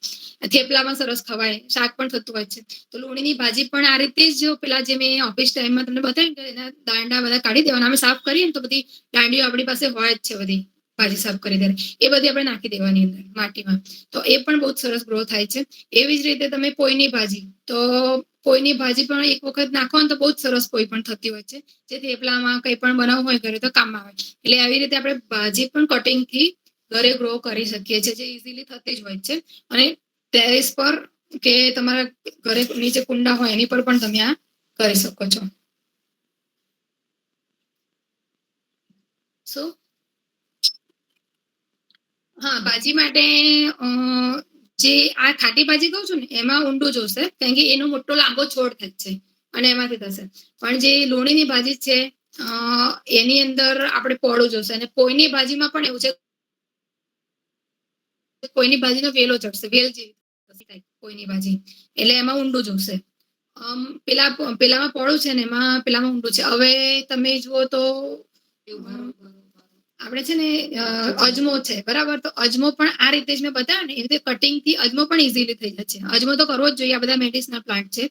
થેપલામાં સરસ ખવાય, શાક પણ થતું હોય છે. તો લૂણીની ભાજી પણ આ રીતે જ પેલા જે મેં ઓફિસ ટાઈમમાં તમને બતાવ્યું કે એના દાંડા બધા કાઢી દેવાના, અમે સાફ કરીએ ને તો બધી દાંડીઓ આપણી પાસે હોય જ છે, બધી ભાજી સાફ કરી દે એ બધી આપણે નાખી દેવાની અંદર માટીમાં. તો એ પણ બહુ સરસ ગ્રો થાય છે. એવી જ રીતે તમે પોઈની ભાજી, તો પોઈની ભાજી પણ એક વખત નાખો ને તો બહુ જ સરસ પોઈ પણ થતી હોય છે, જે થેપલામાં કંઈ પણ બનાવવું હોય ઘરે તો કામમાં આવે. એટલે આવી રીતે આપણે ભાજી પણ કટિંગ થી ઘરે ગ્રો કરી શકીએ છીએ, જે ઇઝીલી થતી જ હોય છે. અને ટેરેસ પર કે તમારા ઘરે નીચે કુંડા હોય એની પર પણ તમે આ કરી શકો છો. શું હા, ભાજી માટે જે આ ખાટી ભાજી કહું છું ને એમાં ઊંડું જોશે, કારણ કે એનો મોટો લાંબો છોડ થાય છે અને એમાંથી થશે. પણ જે લોણીની ભાજી છે એની અંદર આપણે પહોળું જોશે. અને પોઈની ભાજીમાં પણ એવું છે, કોઈની ભાજીનો વેલો ચડશે, વેલ જેવી કોઈની ભાજી, એટલે એમાં ઊંડું જોશે. પેલામાં પહોળું છે ને એમાં પેલામાં ઊંડું છે. હવે તમે જુઓ તો આપણે છે ને અજમો છે, બરાબર. તો અજમો પણ આ રીતે જ મેં બતાવ્યો ને એ રીતે કટિંગ થી અજમો પણ ઇઝીલી થઈ જાય છે. અજમો તો કરવો જ જોઈએ, આ બધા મેડિસિનલ પ્લાન્ટ છે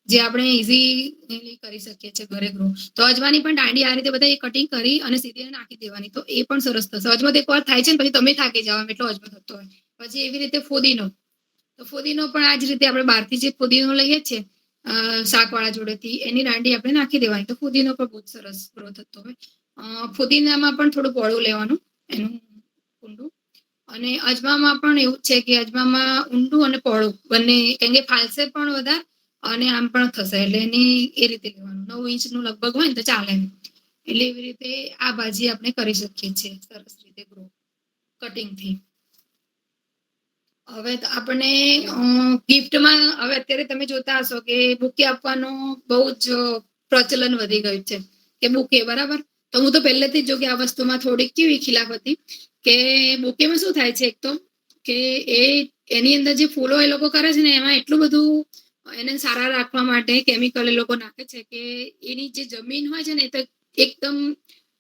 જે આપણે ઇઝીલી કરી શકીએ છીએ ઘરે ગ્રો. તો અજમાની પણ દાંડી આ રીતે બધા કટિંગ કરી અને સીધી નાખી દેવાની, તો એ પણ સરસ થશે. અજમો તો એકવાર થાય છે ને પછી તમે થાકી જાવ એટલો અજમો થતો હોય. પછી એવી રીતે ફુદીનો, તો ફુદીનો પણ આ જ રીતે આપણે બહારથી જે ફુદીનો લઈએ છીએ શાકવાળા જોડેથી, એની દાંડી આપણે નાખી દેવાની, તો ફુદીનો પણ બહુ સરસ ગ્રો થતો હોય. ફુદીનામાં પણ થોડું પહોળું લેવાનું એનું ઊંડું. અને અજમામાં પણ એવું છે કે અજમામાં ઊંડું અને પહોળું બંને, કેમ કે ફાલશે પણ વધારે અને આમ પણ થશે, એટલે એની એ રીતે લેવાનું. 9 ઇંચનું લગભગ હોય ને તો ચાલે. એટલે એવી રીતે આ ભાજી આપણે કરી શકીએ છીએ સરસ રીતે ગ્રો કટિંગથી. હવે આપણે ગિફ્ટમાં હવે અત્યારે તમે જોતા હશો કે બુકે આપવાનો બહુ જ પ્રચલન વધી ગયું છે કે બુકે, બરાબર. તો હું તો પહેલેથી જ જો કે આ વસ્તુમાં થોડીક કેવી ખિલાફ હતી કે બુકેમાં શું થાય છે, એક તો કે એની અંદર જે ફૂલો એ લોકો કરે છે ને એમાં એટલું બધું એને સારા રાખવા માટે કેમિકલ એ લોકો નાખે છે કે એની જે જમીન હોય છે ને એ તો એકદમ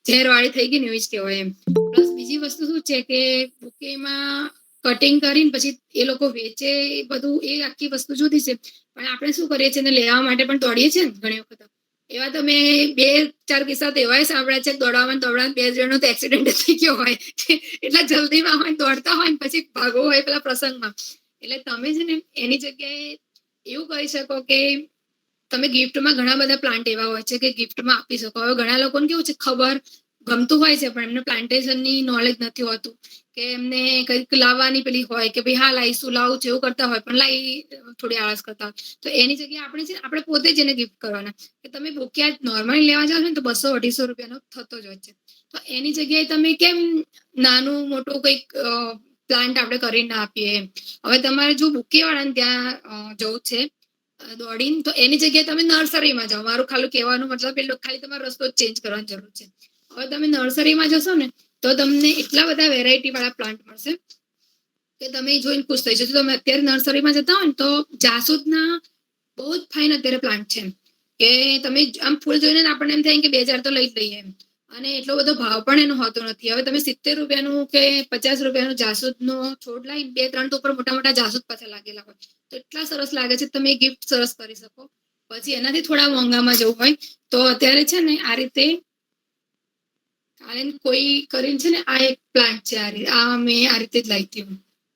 ઝેરવાળી થઈ ગઈ ને એવી જ કહેવાય એમ. પ્લસ બીજી વસ્તુ શું છે કે બુકેમાં કટિંગ કરીને પછી એ લોકો વેચે, એ બધું એ આખી વસ્તુ જુદી છે. પણ આપણે શું કરીએ છીએ, લેવા માટે પણ દોડીએ છીએ ને ઘણી વખત. એવા તો મેં 2-4 કિસ્સા તો એવાય સાંભળ્યા છે, દોડાવવામાં 2 જણનો તો એક્સિડન્ટ થઈ ગયો હોય, એટલા જલ્દીમાં હોય દોડતા હોય ને પછી ભાગવું હોય પેલા પ્રસંગમાં. એટલે તમે છે ને એની જગ્યાએ એવું કરી શકો કે તમે ગિફ્ટમાં ઘણા બધા પ્લાન્ટ એવા હોય છે કે ગિફ્ટમાં આપી શકો. હવે ઘણા લોકોને કેવું છે, ખબર ગમતું હોય છે પણ એમને પ્લાન્ટેશનની નોલેજ નથી હોતું, કે એમને કંઈક લાવવાની પેલી હોય કે ભાઈ હા લાવીશું, લાવું છે એવું કરતા હોય, પણ થોડી આળસ કરતા હોય. તો એની જગ્યાએ આપણે છે આપણે પોતે જ એને ગિફ્ટ કરવાના. કે તમે બુકે નોર્મલી લેવા જાવ છો ને તો 200-250 રૂપિયાનો થતો જ હોય છે. તો એની જગ્યાએ તમે કેમ નાનું મોટું કંઈક પ્લાન્ટ આપણે કરીને આપીએ. હવે તમારે જો બુકે વાળાને ત્યાં જવું છે દોડીને, તો એની જગ્યાએ તમે નર્સરીમાં જાઓ. મારું ખાલી કહેવાનું મતલબ ખાલી તમારે રસ્તો જ ચેન્જ કરવાની જરૂર છે. હવે તમે નર્સરીમાં જશો ને તો તમને એટલા બધા વેરાયટી વાળા પ્લાન્ટ મળશે કે તમે જોઈને ખુશ થઈ જશો. તમે અત્યારે નર્સરીમાં જતા હોય ને તો જાસૂદના બહુ જ ફાઇન અત્યારે પ્લાન્ટ છે, કે તમે આમ ફૂલ જોઈને આપણને એમ થાય કે 2000 તો લઈ જ લઈએ એમ. અને એટલો બધો ભાવ પણ એનો હોતો નથી. હવે તમે 70 રૂપિયાનું કે 50 રૂપિયાનું જાસૂદનો છોડ લાવીને 2-3 તો ઉપર મોટા મોટા જાસૂદ પાછા લાગેલા હોય તો એટલા સરસ લાગે છે, તમે ગિફ્ટ સરસ કરી શકો. પછી એનાથી થોડા મોંઘામાં જવું હોય તો અત્યારે છે ને આ રીતે કોઈ કરીને છે ને આ એક પ્લાન્ટ છે, આ મેં આ રીતે જ લાવી હતી.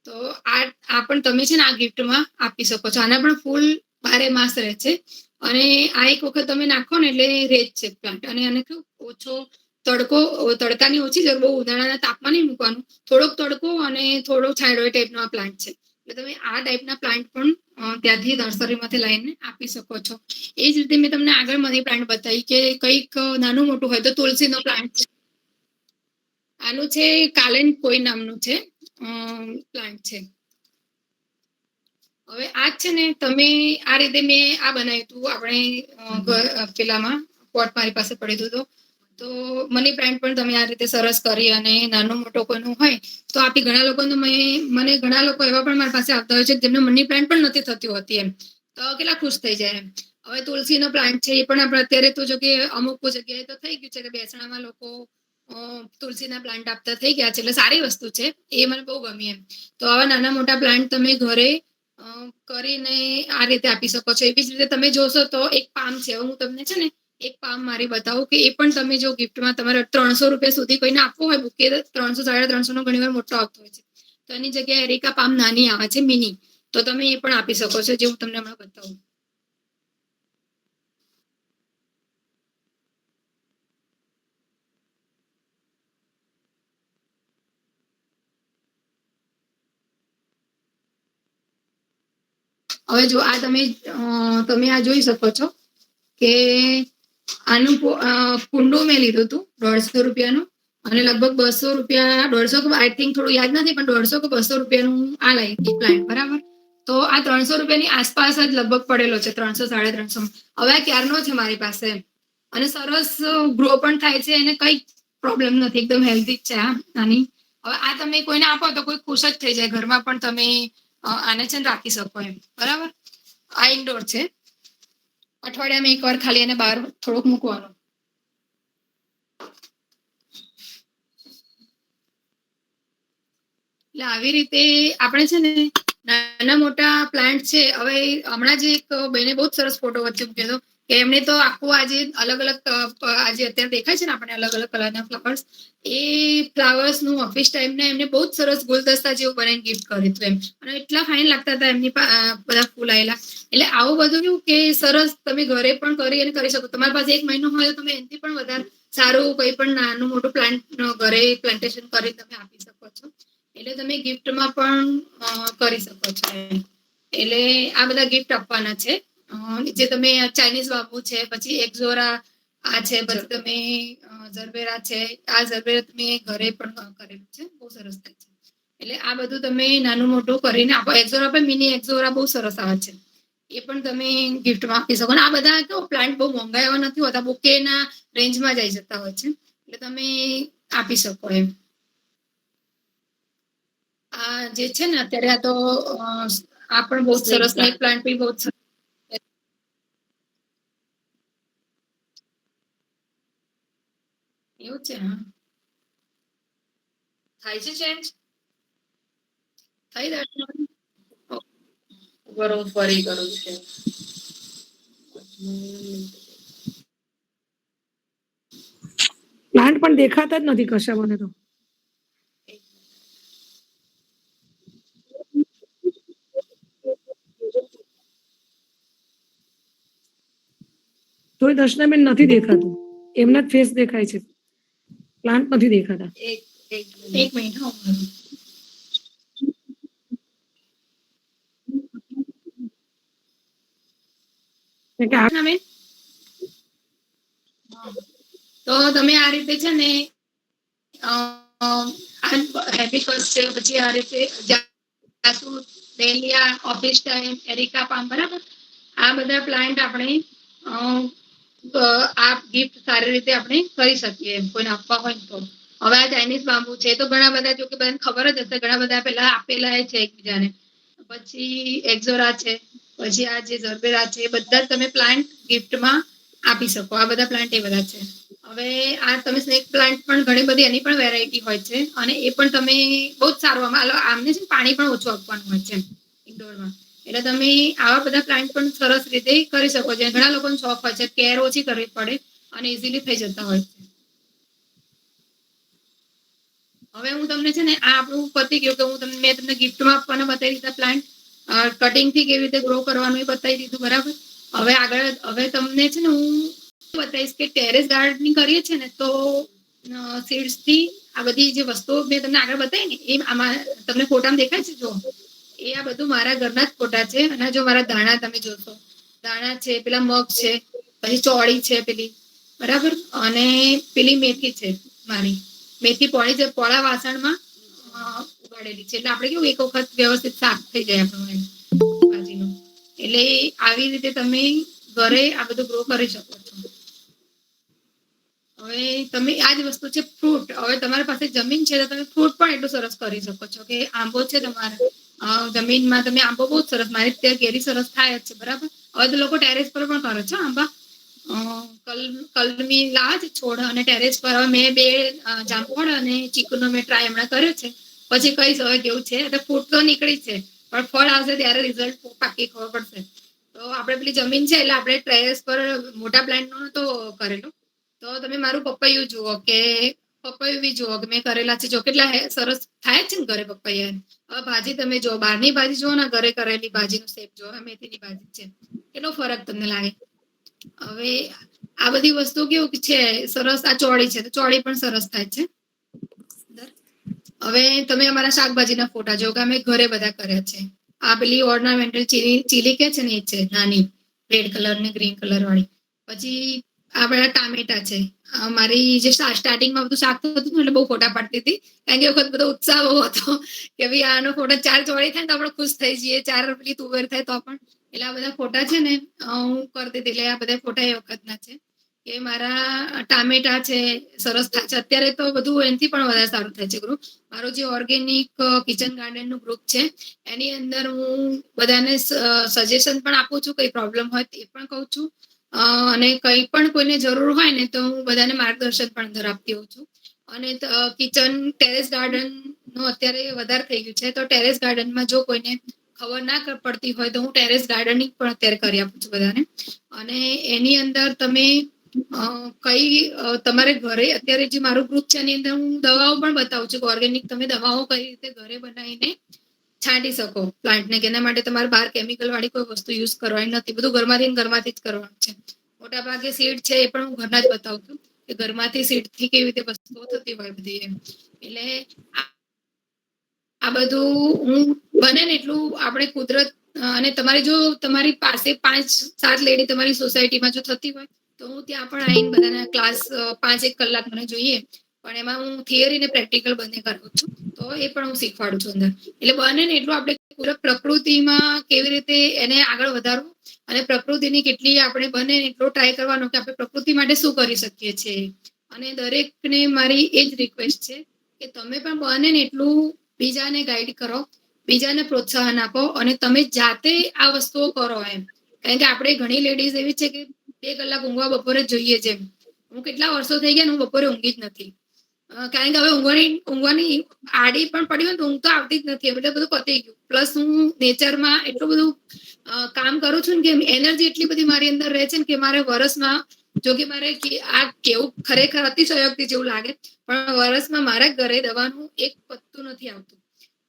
તો આ પણ તમે છે ને આ ગિફ્ટમાં આપી શકો છો. આના પણ ફૂલ 12 માસ રહે છે અને આ એક વખત તમે નાખો ને એટલે રેજ છે પ્લાન્ટ. અને આને કેવું ઓછો તડકાની ઓછી જરૂર, બહુ ઉનાળાના તાપમાં નહીં મૂકવાનું, થોડોક તડકો અને થોડો છાંયડો એ ટાઈપનો આ પ્લાન્ટ છે. એટલે તમે આ ટાઈપના પ્લાન્ટ પણ ત્યાંથી નર્સરીમાંથી લઈને આપી શકો છો. એ જ રીતે મેં તમને આગળ મની પ્લાન્ટ બતાવી કે કંઈક નાનું મોટું હોય તો તુલસીનો પ્લાન્ટ છે. આનું છે કાલેન કોઈ નામનું છે પ્લાન્ટ છે. હવે આ છે ને તમે આ રીતે મેં આ બનાવ્યું હતું, આપણે પેલામાં પોટ મારી પાસે પડ્યું હતું તો મની પ્લાન્ટ પણ તમે આ રીતે સરસ કરી અને નાનો મોટો કોઈનું હોય તો આપી. ઘણા લોકોને મને ઘણા લોકો એવા પણ મારી પાસે આવતા હોય છે જેમને મની પ્લાન્ટ પણ નથી થતી હોતી એમ, તો કેટલા ખુશ થઈ જાય એમ. હવે તુલસીનો પ્લાન્ટ છે એ પણ આપણે અત્યારે તો જો કે અમુક જગ્યાએ તો થઈ ગયું છે કે બેસણામાં લોકો તુલસીના પ્લાન્ટ આપતા થઈ ગયા છે, એટલે સારી વસ્તુ છે, એ મને બહુ ગમી એમ. તો આવા નાના મોટા પ્લાન્ટ તમે ઘરે કરીને આ રીતે આપી શકો છો. એવી જ રીતે તમે જોશો તો એક પામ છે, હું તમને છે ને એક પામ મારી બતાવું કે એ પણ તમે જો ગિફ્ટમાં તમારે 300 રૂપિયા સુધી કોઈને આપવું હોય, બુકે 300-350 નો ઘણી વાર મોટો આવતો હોય છે, તો એની જગ્યાએ એરિકા પામ નાની આવે છે, મિની, તો તમે એ પણ આપી શકો છો, જે હું તમને હમણાં બતાવું. હવે જો આ તમે આ જોઈ શકો છો કે આનું કુંડું મેં લીધું હતું 150 રૂપિયાનું અને લગભગ 200 રૂપિયા, 150 આઈ થિંક થોડું યાદ નથી, પણ 150 કે 200 રૂપિયાનું આ લાવી પ્લાન્ટ, બરાબર. તો આ 300 રૂપિયાની આસપાસ જ લગભગ પડેલો છે, 300-350. હવે આ ક્યારનો છે મારી પાસે અને સરસ ગ્રો પણ થાય છે અને કઈ પ્રોબ્લેમ નથી, એકદમ હેલ્ધી જ છે આ નાની. હવે આ તમે કોઈને આપો તો કોઈ ખુશ જ થઈ જાય. ઘરમાં પણ તમે આને છે ને રાખી શકો એમ, બરાબર. આ ઇન્ડોર છે, અઠવાડિયામાં એકવાર ખાલી એને બહાર થોડુંક મૂકવાનું. એટલે આવી રીતે આપણે છે ને નાના મોટા પ્લાન્ટ છે. હવે હમણાં જે એક બેને બહુ સરસ ફોટો વચ્ચે મૂક્યો કે એમને તો આખું આજે અલગ અલગ આજે અત્યારે દેખાય છે ને આપણે અલગ અલગ કલરના ફ્લાવર્સ, એ ફ્લાવર્સ નું ઓફિસ ટાઈમ ને એમને બહુ જ સરસ ગુલદસ્તા જેવું બનાવીને ગિફ્ટ કર્યું હતું એમ, અને એટલા ફાઇન લાગતા હતા એમની બધા ફૂલ આવેલા. એટલે આવું બધું કેવું કે સરસ તમે ઘરે પણ કરી શકો. તમારી પાસે 1 મહિનો હોય તો તમે એનાથી પણ વધારે સારું કોઈ પણ નાનું મોટું પ્લાન્ટ ઘરે પ્લાન્ટેશન કરી તમે આપી શકો છો. એટલે તમે ગિફ્ટમાં પણ કરી શકો છો. એટલે આ બધા ગિફ્ટ આપવાના છે. જે તમે ચાઇનીઝ બાંબુ છે, પછી એક્ઝોરા આ છે, પછી તમે ઝરબેરા છે, આ ઝરબેરા તમે ઘરે પણ કરેલું છે, બહુ સરસ થાય છે. એટલે આ બધું તમે નાનું મોટું કરીને આપો. એક્ઝોરા પણ મિની એક્ઝોરા બહુ સરસ આવે છે, એ પણ તમે ગિફ્ટમાં આપી શકો. આ બધા કેવો પ્લાન્ટ બહુ મોંઘા એવા નથી હોતા, બુકેના રેન્જમાં જઈ જતા હોય છે, એટલે તમે આપી શકો એમ. આ જે છે ને અત્યારે આ તો આ પણ બહુ સરસ સ્નેક પ્લાન્ટ બી બહુ સરસ એવું છે. હા, થાય છે ચેન્જ, થઈ દર્શન બરોબર ફરી કરું છે. પ્લાન્ટ પણ દેખાતા જ નથી કશા મને તો. તોય દર્શનાબેન નથી દેખાતું, એમના જ ફેસ દેખાય છે, પ્લાન્ટ નથી દેખાતા. એક મિનિટ હો. તો તમે આ રીતે છે ને હેબિસ્કસ છે, પછી આ રીતે જાસૂદ, ડેલિયા, ઓફિસ ટાઈમ, એરિકા પામ, બરાબર. આ બધા પ્લાન્ટ આપણે આ ગિફ્ટ સારી રીતે આપણે કરી શકીએ કોઈને આપવા હોય તો. હવે આ ચાઇનીઝ બાંબુ છે તો ઘણા બધા, જો કે બધાને ખબર જ હશે, ઘણા બધા પેલા આપેલા છે એકબીજાને. પછી એક્ઝોરા છે, પછી આ જે ઝરબેરા છે, એ બધા તમે પ્લાન્ટ ગિફ્ટમાં આપી શકો. આ બધા પ્લાન્ટ એ બધા છે. હવે આ તમે સ્નેક પ્લાન્ટ પણ ઘણી બધી એની પણ વેરાયટી હોય છે અને એ પણ તમે બહુ જ સારું આમને છે ને પાણી પણ ઓછું આપવાનું હોય છે ઇન્ડોરમાં. એટલે તમે આવા બધા પ્લાન્ટ પણ સરસ રીતે કરી શકો છો. ઘણા લોકોનો શોખ હોય છે, કેર ઓછી કરવી પડે અને ઇઝીલી થઈ જતા હોય છે. હવે હું તમને છે ને આ આપણું પતી ગયું કે મેં તમને ગિફ્ટમાં આપવાના બતાવી દીધા પ્લાન્ટ, કટિંગ થી કેવી રીતે ગ્રો કરવાનું એ બતાવી દીધું, બરાબર. હવે તમને છે ને હું બતાવીશ કે ટેરેસ ગાર્ડનિંગ કરીએ છીએ ને તો સીડ્સ થી આ બધી જે વસ્તુઓ મેં તમને આગળ બતાવી ને એ આમાં તમને ફોટામાં દેખાય છે. જો એ આ બધું મારા ઘરના જ ફોટા છે. અને જો મારા દાણા તમે જોશો, દાણા છે, પેલા મગ છે, પછી ચોળી છે પેલી, બરાબર. અને પેલી મેથી છે મારી, મેથી પોળા વાસણમાં ઉગાડેલી છે. એટલે આપણે કેવું એક વખત વ્યવસ્થિત સાફ થઈ જાય આપણું ભાજીનું. એટલે આવી રીતે તમે ઘરે આ બધું ગ્રો કરી શકો છો. હવે તમે આ જ વસ્તુ છે ફ્રૂટ. હવે તમારી પાસે જમીન છે તો તમે ફ્રૂટ પણ એટલું સરસ કરી શકો છો કે આંબો છે તમારા જમીનમાં, તમે આંબો બહુ સરસ, મારી ત્યાં કેરી સરસ થાય જ છે, બરાબર. હવે તો લોકો ટેરેસ પર પણ કરે છે આંબા, કલમી લાજ છોડ અને ટેરેસ પર. હવે મેં 2 જામફળ અને ચીકુનો મેં ટ્રાય હમણાં કર્યો છે. પછી કઈશ હવે કેવું છે. એટલે ફ્રૂટ તો નીકળી છે, પણ ફળ આવશે ત્યારે રિઝલ્ટ પાકી ખબર પડશે. તો આપણે પેલી જમીન છે એટલે આપણે ટેરેસ પર મોટા પ્લાન્ટ નો તો કરેલું. તો તમે મારું પપૈયું જુઓ, કે પપૈયું બી જુઓ કે મેં કરેલા છે. જો કેટલા સરસ થાય છે ને ઘરે પપૈયા. હવે ભાજી તમે જો, બહારની ભાજી જુઓ ને ઘરે કરેલી ભાજીનો શેપ જુઓ, મેથીની ભાજી છે, કેટલો ફરક તમને લાગે. હવે આ બધી વસ્તુ કેવું છે સરસ. આ ચોળી છે તો ચોળી પણ સરસ થાય છે. હવે તમે અમારા શાકભાજીના ફોટા જો કે અમે ઘરે બધા કર્યા છે. આ પેલી ઓર્નામેન્ટલ ચીલી કે છે ને એ છે નાની, રેડ કલર ને ગ્રીન કલર વાળી. પછી આ બધા ટામેટા છે. મારી જે સ્ટાર્ટિંગમાં બધું શાક થતું હતું એટલે બહુ ફોટા પાડતી હતી, કારણ કે વખત બધો ઉત્સાહ બહુ હતો કે ભાઈ આનો ફોટા 4 ચોળી થાય તો આપણે ખુશ થઈ જઈએ, 4 પેલી તુવેર થાય તો પણ. એટલે આ બધા ફોટા છે ને હું કરતી હતી. એટલે આ બધા ફોટા એ વખતના છે કે મારા ટામેટા છે સરસ થાય છે. અત્યારે તો બધું એનાથી પણ વધારે સારું થાય છે ગ્રુપ. મારું જે ઓર્ગેનિક કિચન ગાર્ડન નું ગ્રુપ છે એની અંદર હું બધાને સજેશન પણ આપું છું, કઈ પ્રોબ્લેમ હોય એ પણ કહું છું. અને કઈ પણ કોઈને જરૂર હોય ને તો હું બધાને માર્ગદર્શન પણ અંદર આપતી હોઉં છું. અને કિચન ટેરેસ ગાર્ડન નું અત્યારે વધારે થઈ ગયું છે, તો ટેરેસ ગાર્ડનમાં જો કોઈને ખબર ના પડતી હોય તો હું ટેરેસ ગાર્ડનિંગ પણ અત્યારે કરી આપું છું બધાને. અને એની અંદર તમે તમારે ઘરે અત્યારે જે મારું ગ્રુપ છે એની અંદર હું દવાઓ પણ બતાવું છું, ઓર્ગેનિક તમે દવાઓ કઈ રીતે ઘરે બનાવીને છાંટી શકો પ્લાન્ટને. એના માટે તમારે બહાર કેમિકલ વાળી કોઈ વસ્તુ યુઝ કરવાની નથી. બધું ઘરમાંથી જ કરવાનું છે. મોટા ભાગે સીડ છે એ પણ હું ઘરના જ બતાવું છું કે ઘરમાંથી સીડ થી કેવી રીતે વસ્તુઓ થતી હોય બધી એમ. એટલે આ બધું હું બને ને એટલું આપણે કુદરત અને તમારી પાસે 5-7 લેડી તમારી સોસાયટીમાં જો થતી હોય તો હું ત્યાં પણ આવીને બધાના ક્લાસ 5-1 કલાક મને જોઈએ, પણ એમાં હું થિયરી ને પ્રેક્ટિકલ બંને કરાવું છું. તો એ પણ હું શીખવાડું છું અંદર. એટલે બને ને એટલું આપણે પ્રકૃતિમાં કેવી રીતે એને આગળ વધારવું અને પ્રકૃતિની કેટલી આપણે બને એટલો ટ્રાય કરવાનો કે આપણે પ્રકૃતિ માટે શું કરી શકીએ છીએ. અને દરેકને મારી એ જ રિક્વેસ્ટ છે કે તમે પણ બને ને એટલું બીજાને ગાઈડ કરો, બીજાને પ્રોત્સાહન આપો અને તમે જાતે આ વસ્તુઓ કરો એમ. કારણ કે આપણે ઘણી લેડીઝ એવી છે કે 2 કલાક ઊંઘવા બપોરે જોઈએ છે. હું કેટલા વર્ષો થઈ ગયા ને હું બપોરે ઊંઘી જ નથી, કારણ કે હવે ઊંઘવાની આડી પણ પડી હોય તો ઊંઘ તો આવતી જ નથી. એટલે બધું પતી ગયું. પ્લસ હું નેચરમાં એટલું બધું કામ કરું છું ને કે એનર્જી એટલી બધી મારી અંદર રહે છે ને કે મારે વરસમાં, જો કે મારે આ કેવું ખરેખર અતિશયોક્તિ જેવું લાગે, પણ વરસમાં મારા ઘરે દવાનું એક પત્તું નથી આવતું.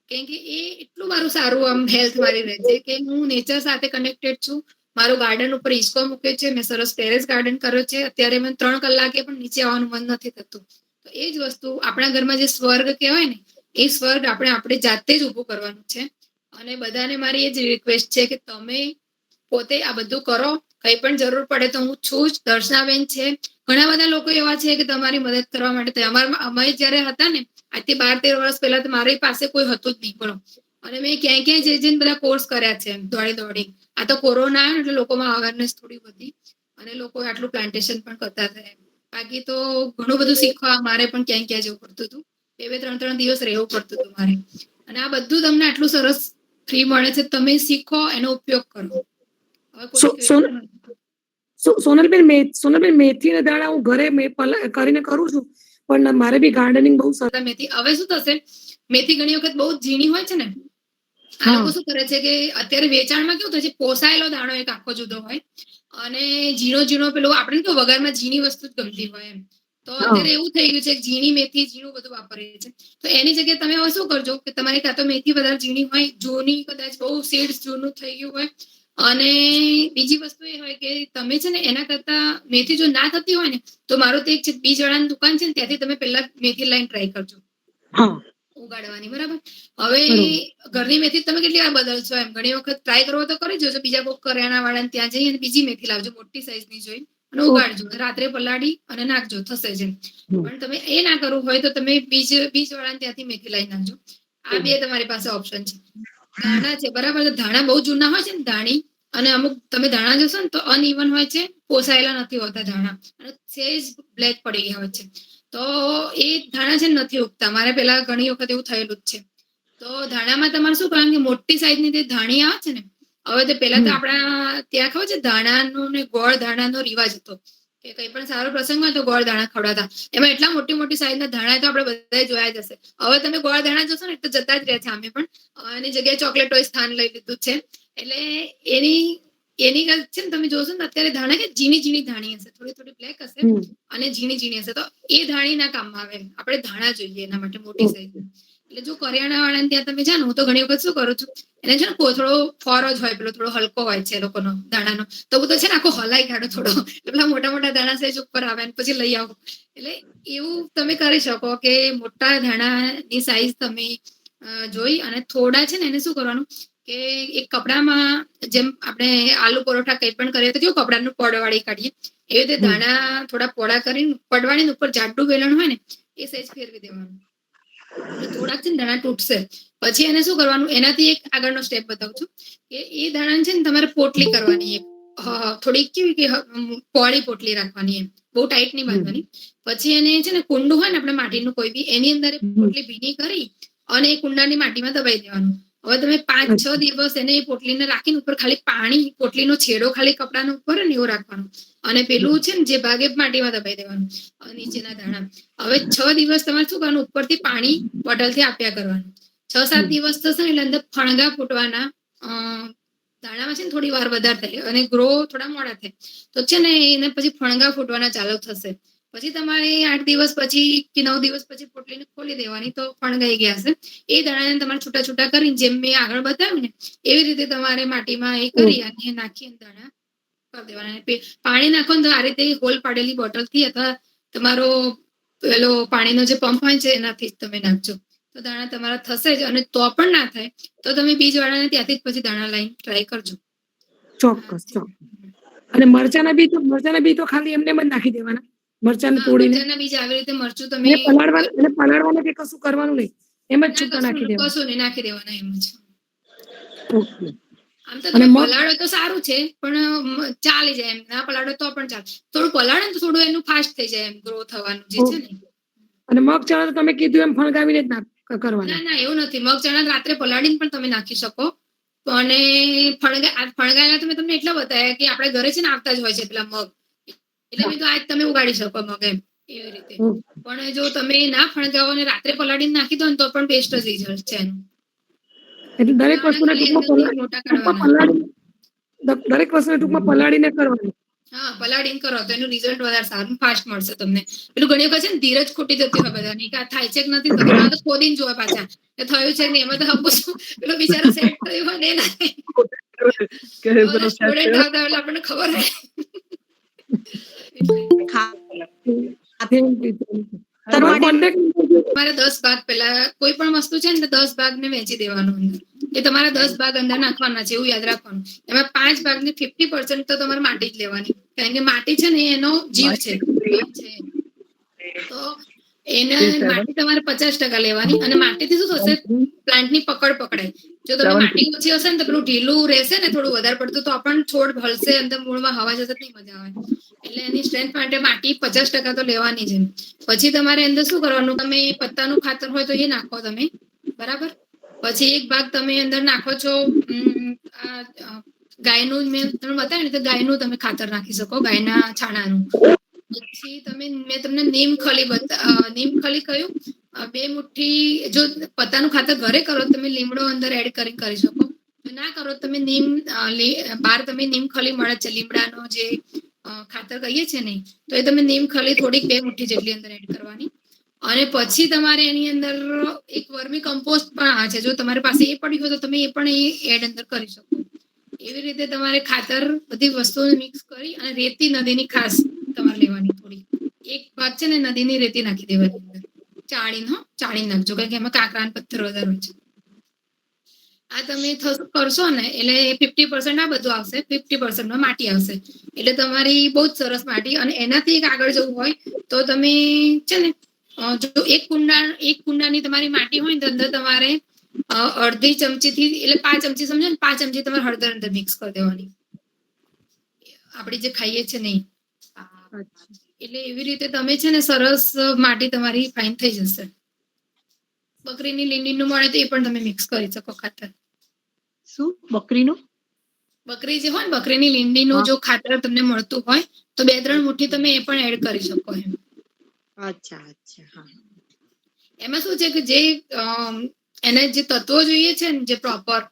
કેમ કે એ એટલું મારું સારું આમ હેલ્થ મારી રહે છે કે હું નેચર સાથે કનેક્ટેડ છું. મારું ગાર્ડન ઉપર હિંચકો મૂક્યો છે, મેં સરસ ટેરેસ ગાર્ડન કર્યો છે. અત્યારે મને 3 કલાકે પણ નીચે આવવાનું મન નથી થતું. તો એ જ વસ્તુ આપણા ઘરમાં જે સ્વર્ગ કહેવાય ને એ સ્વર્ગ આપણે જાતે જ ઉભું કરવાનું છે. અને બધાને મારી એ જ રિક્વેસ્ટ છે કે તમે પોતે આ બધું કરો. કઈ પણ જરૂર પડે તો હું છું જ. દર્શનાબેન છે, ઘણા બધા લોકો એવા છે કે તમારી મદદ કરવા માટે. અમે જયારે હતા ને આજથી 12-13 વર્ષ પહેલા તો મારી પાસે કોઈ હતું જ નહીં, બોલો. અને મેં ક્યાંય જઈને બધા કોર્સ કર્યા છે દોડી. આ તો કોરોના આવ્યો એટલે લોકોમાં અવેરનેસ થોડી વધી અને લોકો આટલું પ્લાન્ટેશન પણ કરતા થયા. બાકી તો ઘણું બધું શીખવા મારે પણ ક્યાંય જવું પડતું હતું. 2-3 દિવસ રહેવું પડતું હતું મારે. અને આ બધું તમને આટલું સરસ ફ્રી મળે છે, તમે શીખો, એનો ઉપયોગ કરો. હવે કોઈ સોનલબેન મેથી ને દાણા હું ઘરે કરીને કરું છું, પણ મારે બી ગાર્ડનિંગ બહુ સરસ. મેથી હવે શું થશે, મેથી ઘણી વખત બહુ ઝીણી હોય છે ને, આ લોકો શું કરે છે કે અત્યારે વેચાણમાં કેવું થાય છે, પોસાયેલો દાણો એક આખો જુદો હોય અને ઝીણો ઝીણો પેલો આપણે તો વઘારમાં ઝીણી વસ્તુ જ ગમતી હોય એમ, તો અત્યારે એવું થઈ ગયું છે ઝીણી મેથી ઝીણું બધું વાપરીએ છે. તો એની જગ્યાએ તમે હવે શું કરજો કે તમારી કાં તો મેથી વધારે ઝીણી હોય, જૂની કદાચ બહુ સીડ્સ જૂનું થઈ ગયું હોય, અને બીજી વસ્તુ એ હોય કે તમે છે ને એના કરતા મેથી જો ના થતી હોય ને, તો મારું તો એક છે બીજવાળાની દુકાન છે ને, ત્યાંથી તમે પહેલા મેથી લાઈન ટ્રાય કરજો ઉગાડવાની. બરાબર, હવે ઘરની મેથી તમે કેટલી વાર બદલશો એમ, ઘણી વખત ટ્રાય કરવો તો કરી જોજો, બીજા કોઈ કરિયાણા વાળાને ત્યાં જઈ અને બીજી મેથી લાવજો મોટી સાઈઝની જોઈ અને ઉગાડજો, રાત્રે પલાળી અને નાખજો, થશે જ. પણ તમે એ ના કરવું હોય તો તમે બીજ વાળાને ત્યાંથી મેથી લાવી નાખજો. આ બે તમારી પાસે ઓપ્શન છે. ધાણા છે, બરાબર, ધાણા બહુ જૂના હોય છે ને ધાણી, અને અમુક તમે ધાણા જોશો ને તો અનઇવન હોય છે, પોસાયેલા નથી હોતા ધાણા, અને સેજ બ્લેક પડી ગયા હોય છે, તો એ ધાણા છે નથી ઉગતા. મારે પેલા ઘણી વખત એવું થયેલું જ છે. તો ધાણામાં તમારે શું કરવાનું કે મોટી સાઈઝની જે ધાણી આવે છે ને, હવે તે પેલા તો આપણા ત્યાં ખબર છે ધાણાનો ને ગોળ ધાણાનો રિવાજ હતો કે કઈ પણ સારો પ્રસંગ હોય તો ગોળ ધાણા ખવડાવતા. એમાં એટલા મોટી મોટી સાઈઝના ધાણા તો આપણે બધા જોયા જ હશે. હવે તમે ગોળ ધાણા જોશો ને તો જતા જ રહે છે. અમે પણ એની જગ્યાએ ચોકલેટોએ સ્થાન લઈ લીધું છે. એટલે એની છે ને તમે જોશો ને અત્યારે ધાણા કે ઝીણી ઝીણી ધાણી હશે, થોડી થોડી બ્લેક હશે અને ઝીણી ઝીણી હશે, તો એ ધાણી ના કામમાં આવે. આપણે ધાણા જોઈએ એના માટે મોટી સાઈઝ. એટલે જો કરિયાણા વાળાને ત્યાં તમે જાઓ, હું તો ઘણી વખત શું કરું છું, એને છે ને થોડો ફોર જ હોય, પેલો થોડો હલકો હોય છે એ લોકોનો દાણાનો, તો હું તો છે ને આખો હલાઈ કાઢો થોડો, એટલા મોટા મોટા દાણા સાઈઝ ઉપર આવે પછી લઈ આવો. એટલે એવું તમે કરી શકો કે મોટા ધાણાની સાઈઝ તમે જોઈ અને થોડા છે ને એને શું કરવાનું કે એક કપડામાં, જેમ આપણે આલુ પરોઠા કઈ પણ કરીએ તો કેવું કપડાનું પડ વાળી કાઢીએ, એવી રીતે દાણા થોડા પોળા કરીને પડવાળી ઉપર જાડું વેલણ હોય ને એ સાઈઝ ફેરવી દેવાનું. એટલે થોડાક છે ને દાણા તૂટશે. પછી એને શું કરવાનું, એનાથી એક આગળનો સ્ટેપ બતાવું છું કે એ દાણા છે ને તમારે પોટલી કરવાની, એક થોડીક કેવી કે પોળી પોટલી રાખવાની, એમ બહુ ટાઈટ નહીં બાંધવાની. પછી એને છે ને કુંડું હોય ને આપણે માટીનું કોઈ બી, એની અંદર પોટલી ભીની કરી અને એ કુંડાની માટીમાં દબાઈ દેવાનું. હવે તમે 5-6 દિવસ એને પોટલીને રાખીને ઉપર ખાલી પાણી, પોટલીનો છેડો ખાલી કપડાનો ઉપર ને એવું રાખવાનું, અને પેલું છે ને જે ભાગે માટીમાં દબાઈ દેવાનું નીચેના દાણા. હવે 6 દિવસ તમારે શું કરવાનું, ઉપરથી પાણી બોટલથી આપ્યા કરવાનું. 6-7 દિવસ થશે ને એટલે અંદર ફણગા ફૂટવાના, દાણામાં છે ને થોડી વાર વધારે થાય અને ગ્રો થોડા મોડા થાય, તો છે ને એને પછી ફણગા ફૂટવાના ચાલુ થશે. પછી તમારે 8 દિવસ પછી કે 9 દિવસ પછી પોટલીને ખોલી દેવાની, તો ફણગાઈ ગયા હશે. એ દાણાને તમારે છૂટા છૂટા કરીને, જેમ મેં આગળ બતાવ્યું ને એવી રીતે તમારે માટીમાં એ કરી અને નાખીને દાણા કરી દેવાના. પાણી નાખો ને તો આ રીતે હોલ પાડેલી બોટલથી અથવા તમારો પેલો પાણીનો જે પંપ હોય છે એનાથી જ તમે નાખજો, તો દાણા તમારા થશે જ. અને તો પણ ના થાય તો તમે બીજ વાળાને ત્યાંથી જ પછી દાણા લાઈન ટ્રાય કરજો. ચોક્કસ. અને મરચાના બી તો ખાલી એમને જ નાખી દેવાના, મરચાને તોડીને. મરચાના બીજ આવી રીતે મરચું તમે પલાળવાનું કે કશું કરવાનું નહીં, એમ જ છૂટા નાખી દેવાના. કશું નહીં, નાખી દેવાના એમ જ. આમ તો અને તમે પલાળો તો સારું છે, પણ ચાલી જાય એમ. ના પલાળો તો પણ ચાલે, થોડું પલાળે ને તો થોડું એનું ફાસ્ટ થઈ જાય એમ ગ્રો થવાનું જે છે ને. અને મગ ચણા તો તમે કીધું એમ ફણગાવીને જ કરવાના. ના એવું નથી, મગ ચણા રાત્રે પલાળીને પણ તમે નાખી શકો. અને ફણગાયેલા તમે તમને એટલા બતાવ્યા કે આપણે ઘરે છે ને આવતા જ હોય છે પેલા મગ, એટલે મેં તો આજ તમે ઉગાડી શકો મગ એમ, એવી રીતે. પણ જો તમે ના ફણગાવો અને રાત્રે પલાળીને નાખી દો ને તો પણ બેસ્ટ જ રિઝલ્ટ છે એનું. એટલે દરેક વસ્તુને ટૂંકમાં પલાળીને કરવાની. હા, પલાળીને કરો તો એનું રિઝલ્ટ વધારે સારું ફાસ્ટ મળશે તમને. પેલું ઘણી વખત છે ને ધીરજ ખૂટી જતી હોય બધાની, કે થાય છે કે નથી થતું, તો ખોદીને જોવા પાછા કે થયું છે ને, એમાં તો પેલો બિચારો સેટ થયું હોય ને ના સ્ટુડન્ટ આવતા એટલે આપણને ખબર હોય. તમારે 10 ભાગ પેલા કોઈ પણ વસ્તુ છે ને 10 ભાગ ને વહેંચી દેવાનું અંદર, એ તમારા 10 ભાગ અંદર નાખવાના છે એવું યાદ રાખવાનું. એમાં 5 ભાગની 50% તો તમારે માટી જ લેવાની, કારણ કે માટી છે ને એનો જીવ છે. તો એને માટી તમારે 50% લેવાની, અને માટીથી શું થશે, પ્લાન્ટની પકડ પકડાય. જો તમે માટી ઓછી હશે ને તો પેલું ઢીલું રહેશે ને થોડું વધારે પડતું, તો પણ છોડ ભળશે, અંદર મૂળમાં હવા જશે નહીં મજા આવે. એટલે એની સ્ટ્રેન્થ માટે માટી 50% તો લેવાની છે. પછી તમારે અંદર શું કરવાનું, તમે પત્તાનું ખાતર હોય તો એ નાખો તમે, બરાબર. પછી એક ભાગ તમે અંદર નાખો છો ગાયનું મેં તમને બતાવ્યું ને, તો ગાયનું તમે ખાતર નાખી શકો, ગાયના છાણાનું. પછી મેં તમને નીમખલી કહ્યું, 2 મુઠ્ઠી, જો પત્તાનું ખાતર ઘરે કરો તમે લીમડો અંદર એડ કરી શકો. જો ના કરો તમે બહાર તમે નીમખલી મળે છે, લીમડાનો જે ખાતર કહીએ છીએ ને, તો એ તમે નીમખલી થોડીક 2 મુઠ્ઠી જેટલી અંદર એડ કરવાની. અને પછી તમારે એની અંદર એક વર્મી કમ્પોસ્ટ પણ આવે છે, જો તમારી પાસે એ પડ્યું હોય તો તમે એ પણ એડ અંદર કરી શકો. એવી રીતે તમારે ખાતર બધી વસ્તુઓ મિક્સ કરી અને રેતી નદીની ખાસ તમારે લેવાની, થોડી એક ભાગ છે ને નદીની રેતી નાખી દેવાની અંદર, ચાળી નાખજો, કારણ કે એમાં કાંકરા અને પથ્થર વધારે હોય છે. આ તમે કરશો ને એટલે 50% આ બધું આવશે, 50% માટી આવશે, એટલે તમારી બહુ જ સરસ માટી. અને એનાથી એક આગળ જવું હોય તો તમે છે ને, જો એક કુંડાની તમારી માટી હોય ને, તો અંદર તમારે અડધી ચમચી થી, એટલે 5 ચમચી, સમજો ને, 5 ચમચી તમારે હળદર અંદર મિક્સ કરી દેવાની, આપણે જે ખાઈએ છીએ નહીં. એટલે એવી રીતે તમે છે ને સરસ માટી તમારી ફાઇન થઈ જશે. બકરીની લીંડીનું મળે તો એ પણ તમે મિક્સ કરી શકો ખાતર. શું બકરીનું? બકરી જે હોય ને, બકરીની લીંડીનું જો ખાતર તમને મળતું હોય તો 2-3 મુઠ્ઠી તમે એ પણ એડ કરી શકો એમ. અચ્છા, હા. એમાં શું છે કે જે એને જે તત્વો જોઈએ છે ને, જે પ્રોપર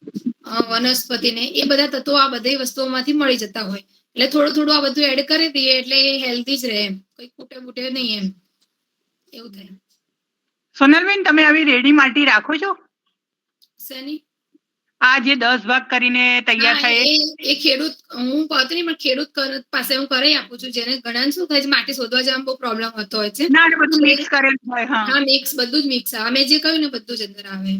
વનસ્પતિને, એ બધા તત્વો આ બધી વસ્તુઓમાંથી મળી જતા હોય. એટલે થોડું થોડું આ બધું એડ કરી દઈએ એટલે એ હેલ્ધી જ રહે એમ, કોઈ ખૂટે નહીં એમ, એવું થાય. સોનલબેન, તમે આવી રેડી માટી રાખો છો? શેની? આ જે 10 ભાગ કરીને તૈયાર થાય એ ખેડૂત, હું કહતી નહીં, પણ ખેડૂત પાસે હું કરાઈ આપું છું. જેને ઘણા શું થાય છે, માટી શોધવા જવામાં બહુ પ્રોબ્લેમ હોતો હોય છે. ના, બધું મિક્સ કરેલું હોય. હા, મિક્સ, બધું જ મિક્સ આવે. મેં જે કહ્યું ને બધું જ અંદર આવે.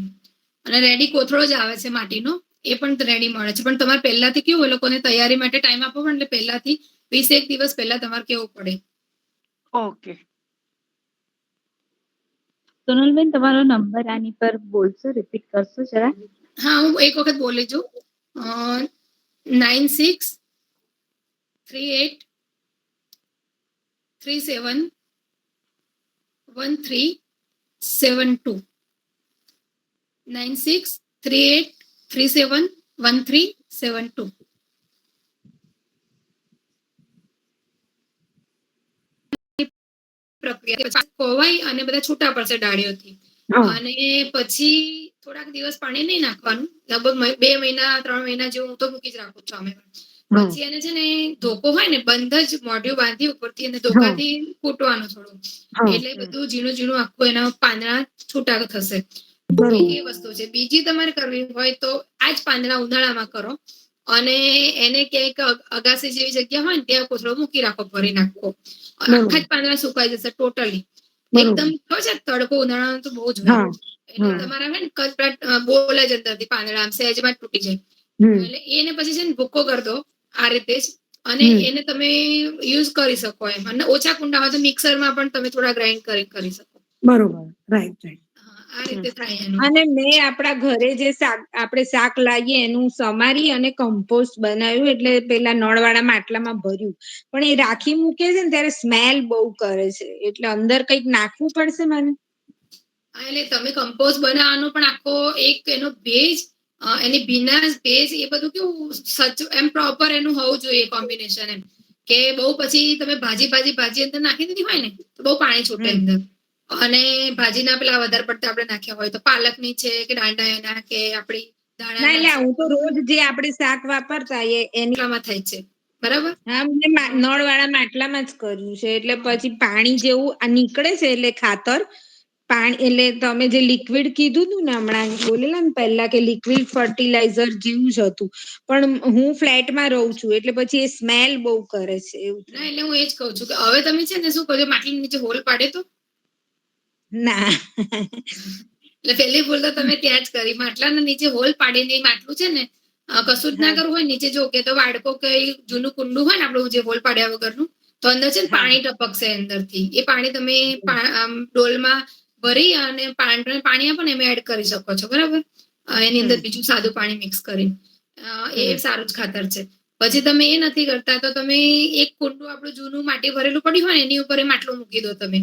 અને રેડી કોથળો જ આવે છે માટીનો, એ પણ રેડી મળે છે. પણ તમારે પહેલાથી કેવું, એ લોકોને તૈયારી માટે ટાઈમ આપવો પડે, એટલે પહેલાથી 20 દિવસ પહેલા તમારે કેવું પડે. ઓકે. સોનલબેન, તમારો નંબર આની પર બોલશો, રિપીટ કરશો જરા? હા, હું એક વખત બોલી છું. 9638371372. 9638371372. પ્રક્રિયા ખોવાઈ અને બધા છૂટા પડશે ડાળીઓથી. અને પછી થોડાક દિવસ પાણી નહીં નાખવાનું, લગભગ 2 મહિના 3 મહિના જેવું હું તો મૂકી જ રાખું છું અમે. પછી એને છે ને ધોકો હોય ને, બંધ જ મોઢું બાંધી ઉપરથી અને ધોકાથી કૂટવાનું થોડું, એટલે બધું ઝીણું ઝીણું આખું એના પાંદડા છૂટા થશે. એ વસ્તુ છે. બીજી તમારે કરવી હોય તો આ જ પાંદડા ઉનાળામાં કરો, અને એને ક્યાંક અગાસી જેવી જગ્યા હોય ને ત્યાં કોથળો મૂકી રાખો, ભરી નાખો, આખા જ પાંદડા સુકાઈ જશે ટોટલી. એકદમ ખબર છે, તડકો ઉનાળાનો તો બહુ જ હોય, એટલે તમારા હોય ને કચરાટ બોલે જ અંદરથી પાંદડા આમ સહેજમાં તૂટી જાય. એટલે એને પછી છે ને ભૂકો કરી દો આ રીતે જ, અને એને તમે યુઝ કરી શકો એમ. અને ઓછા કુંડા હોય તો મિક્સરમાં પણ તમે થોડા ગ્રાઇન્ડ કરી શકો. બરોબર, રાઈટ. આ રીતે થાય એનું. અને મેં આપણા ઘરે જે આપણે શાક લાવીએ એનું સમારી અને કમ્પોસ્ટ બનાવ્યું, એટલે પેલા નળવાળા માટલામાં ભર્યું. પણ એ રાખી મૂકે છે ને ત્યારે સ્મેલ બહુ કરે છે, એટલે અંદર કંઈક નાખવું પડશે મને? એટલે તમે કમ્પોસ્ટ બનાવવાનો પણ આખો એક એનો ભેજ, એની ભીનાશ, ભેજ, એ બધું કેવું એમ પ્રોપર એનું હોવું જોઈએ કોમ્બિનેશન એમ. કે બહુ પછી તમે ભાજી અંદર નાખી દીધી હોય ને તો બહુ પાણી છૂટે અંદર. અને ભાજીના પેલા વધારે પડતા આપણે નાખ્યા હોય તો પાલકની છે કે દાંડા એના કે આપણી ના, હું તો રોજ જે આપણે શાક વાપરતા એનામાં થાય છે, બરાબર? હા, મેં નળવાળા માટલામાં જ કર્યું છે, એટલે પછી પાણી જેવું આ નીકળે છે, એટલે ખાતર પાણી, એટલે તમે જે લિક્વિડ કીધું હતું ને હમણાં બોલેલા ને પહેલા, કે લિક્વિડ ફર્ટિલાઇઝર જેવું જ હતું. પણ હું ફ્લેટમાં રહું છું, એટલે પછી એ સ્મેલ બહુ કરે છે એવું. ના, એટલે હું એ જ કહું છું કે હવે તમે છે ને શું કરજો, માટલી નીચે હોલ પાડે તો ના. એટલે પહેલી ભૂલ તો તમે ત્યાં જ કરી, માટલાના નીચે હોલ પાડીને માટલું છે ને કશું જ ના કરવું હોય નીચે, જો કે તો વાડકો કે જૂનું કુંડું હોય ને આપણું જે હોલ પાડ્યા વગરનું, તો અંદર છે ને પાણી ટપકશે અંદરથી. એ પાણી તમે ડોલમાં ભરી અને પાણી આપો ને એમાં એડ કરી શકો છો, બરાબર? એની અંદર બીજું સાદું પાણી મિક્સ કરીને, એ સારું જ ખાતર છે. પછી તમે એ નથી કરતા તો તમે એક કુંડું આપણું જૂનું માટી ભરેલું પડ્યું હોય ને એની ઉપર એ માટલું મૂકી દો તમે,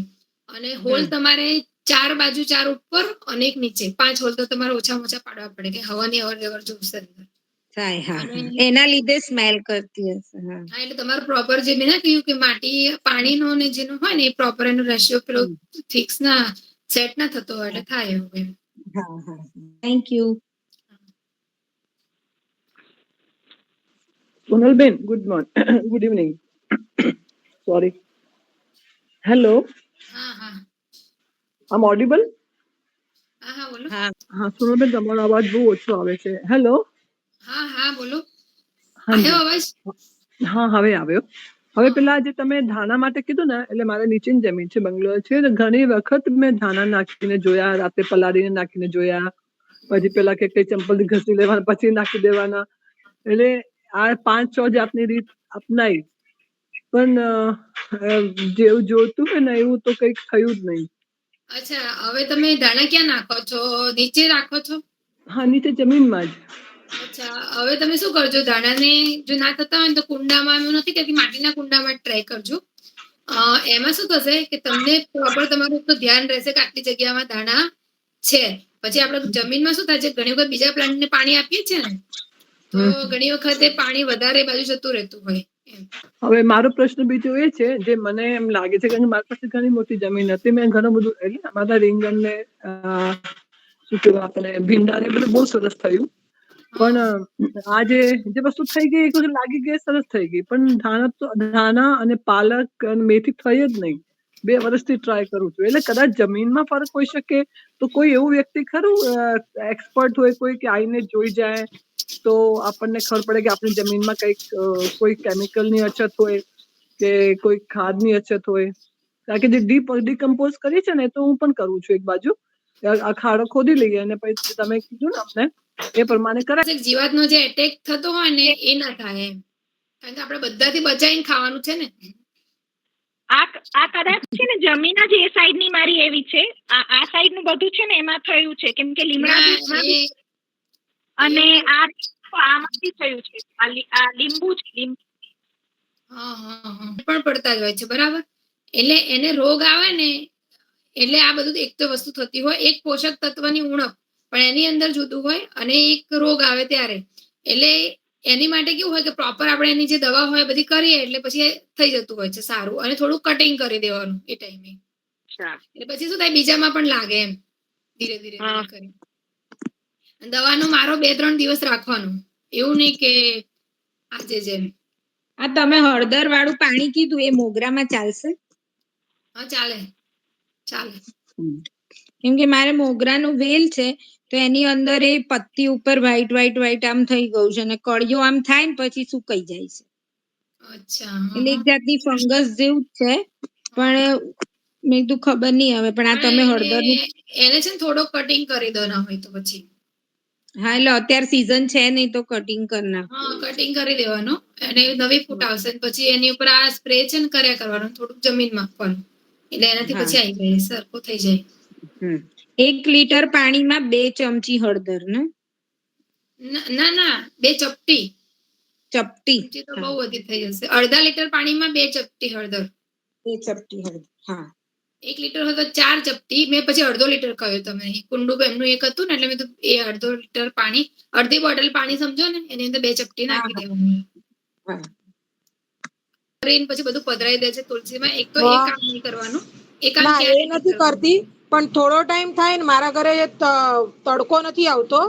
અને હોલ તમારે 4 બાજુ, 4 ઉપર અને 1 નીચે, 5 હોલ તો તમારે ઓછામાં ઓછા પાડવા પડે કે હવાની અવર જવર જોશે અંદર. થાય હા અને- હા. એના લીધે સ્મેલ કરતી હશે હા હા એટલે તમારું પ્રોપર જે મેં ના કહ્યું કે માટી પાણીનો ને જેનો હોય ને એ પ્રોપર એનો રેશિયો પેલો ફિક્સ ના સેટ ના થતો હોય એટલે થાય એવું એમ. હા હા thank you. Sonalben, good morning, good evening. Sorry. Hello, હા હા I'm audible. હા હા બોલો. હા હા સોનલબેન તમારો અવાજ બહુ ઓછો આવે છે. હેલો. હા હા બોલો. હાજી. આવ્યો અવાજ? હા હવે આવ્યો. હવે હા. પેલા જે તમે ધાણા માટે કીધું ને એટલે મારે નીચેની જમીન છે બંગલો છે તો ઘણી વખત મેં ધાણા નાખીને જોયા રાતે પલાળીને નાખીને જોયા પછી પેલા કે કઈ ચંપલ ઘસી લેવાના પછી નાખી દેવાના એટલે આ 5-6 જાતની રીત અપનાવી પણ જેવું જોતું હોય ને એવું તો કંઈક થયું જ નહીં. અચ્છા હવે તમે ધાણા ક્યાં નાખો છો? નીચે રાખો છો? હા નીચે જમીનમાં જ. અચ્છા હવે તમે શું કરજો ધાણાને જો ના થતા હોય ને તો કુંડામાં એવું નથી કહેતી માટીના કુંડામાં ટ્રાય કરજો. એમાં શું થશે કે તમને પ્રોપર તમારું તો ધ્યાન રહેશે કે આટલી જગ્યામાં ધાણા છે. પછી આપણે જમીનમાં શું થાય છે ઘણી વખત બીજા પ્લાન્ટને પાણી આપીએ છીએ ને તો ઘણી વખત એ પાણી વધારે બાજુ જતું રહેતું હોય એમ. હવે મારો પ્રશ્ન બીજો એ છે જે મને એમ લાગે છે કે મારી પાસે ઘણી મોટી જમીન હતી મેં ઘણું બધું એટલે અમારા રીંગણ ને શું કહેવાય આપણે ભીંડા ને બધું બહુ સરસ થયું પણ આ જે વસ્તુ થઈ ગઈ એ લાગી ગઈ સરસ થઈ ગઈ પણ ધાણા અને પાલક અને મેથી થઈ જ નહીં. 2 વર્ષથી ટ્રાય કરું છું એટલે કદાચ જમીનમાં ફરક હોઈ શકે તો કોઈ એવું વ્યક્તિ ખરું એક્સપર્ટ હોય કોઈ કે આવીને જોઈ જાય તો આપણને ખબર પડે કે આપણી જમીનમાં કંઈક કોઈ કેમિકલની અછત હોય કે કોઈ ખાદની અછત હોય કારણ કે જે ડીકમ્પોઝ કરી છે ને તો હું પણ કરું છું એક બાજુ આ ખાડો ખોદી લઈએ અને પછી તમે કીધું ને અમને એ પ્રમાણે કરાય. જીવાતનો જે એટેક થતો હોય ને એ ના થાય એમ કારણ કે આપણે બધાથી બચાવીને ખાવાનું છે ને. આ કદાચ છે ને જમીન જ એ સાઈડ ની મારી એવી છે આ સાઈડ નું બધું છે ને એમાં થયું છે કેમ કે લીમડા ના, બીજમાં એ- અને આમાંથી થયું છે આ લીંબુ છે લીંબુ. હા હા હા પણ પડતા જ હોય છે બરાબર એટલે એને રોગ આવે ને એટલે આ બધું એક તો વસ્તુ થતી હોય એક પોષક તત્વની ઉણપ પણ એની અંદર જુદું હોય અને એક રોગ આવે ત્યારે એટલે એની માટે કેવું હોય કે પ્રોપર આપણે એની જે દવા હોય બધી કરીએ એટલે પછી થઈ જતું હોય છે સારું અને થોડું કટિંગ કરી દેવાનું એ ટાઈમે એટલે પછી શું થાય બીજામાં પણ લાગે એમ ધીરે ધીરે કરી દવાનું મારો 2-3 દિવસ રાખવાનું એવું નહીં કે આજે જેમ. આ તમે હળદર વાળું પાણી કીધું એ મોગરામાં ચાલશે? હા ચાલે ચાલે. કેમ કે મારે મોગરાનું વેલ છે તો એની અંદર એ પત્તી ઉપર વ્હાઈટ વ્હાઈટ વ્હાઈટ આમ થઈ ગયું છે અને કળિયો આમ થાય ને પછી સુકાઈ જાય છે અચ્છા એટલે એક જાતની ફંગસ જેવું જ છે પણ મેં કીધું ખબર નહીં હવે પણ આ તમે હળદરનું એને છે ને થોડો કટિંગ કરી દો ના હોય તો પછી હા એટલે અત્યારે સીઝન છે નહીં તો કટિંગ કરી નાખ. હા કટિંગ કરી દેવાનું અને નવી ફૂટ આવશે પછી એની ઉપર આ સ્પ્રે છે ને કર્યા કરવાનું થોડુંક જમીનમાં આપવાનું એટલે એનાથી પછી આવી જાય સરખું થઈ જાય. 1 લીટર પાણીમાં 2 ચમચી હળદર ને ના ના 2 ચપટી ચપટી ચમચી તો બહુ વધી થઈ જશે. અડધા લીટર પાણીમાં 2 ચપટી હળદર 2 ચપટી હળદર હા 1 લીટર હોય તો 4 ચપટી મેં પછી અડધો લીટર કહ્યું તમે કુંડું એમનું એક હતું ને એટલે મેં એ અડધો લીટર પાણી અડધી બોટલ પાણી સમજો ને એની અંદર 2 ચપટી નાખી દેવાની પછી બધું પધરાઈ દે છે તુલસીમાં એક તો એ કામ નહીં કરવાનું એ કામ ના ક્યારે એ નથી કરતી પણ થોડો ટાઈમ થાય ને મારા ઘરે તડકો નથી આવતો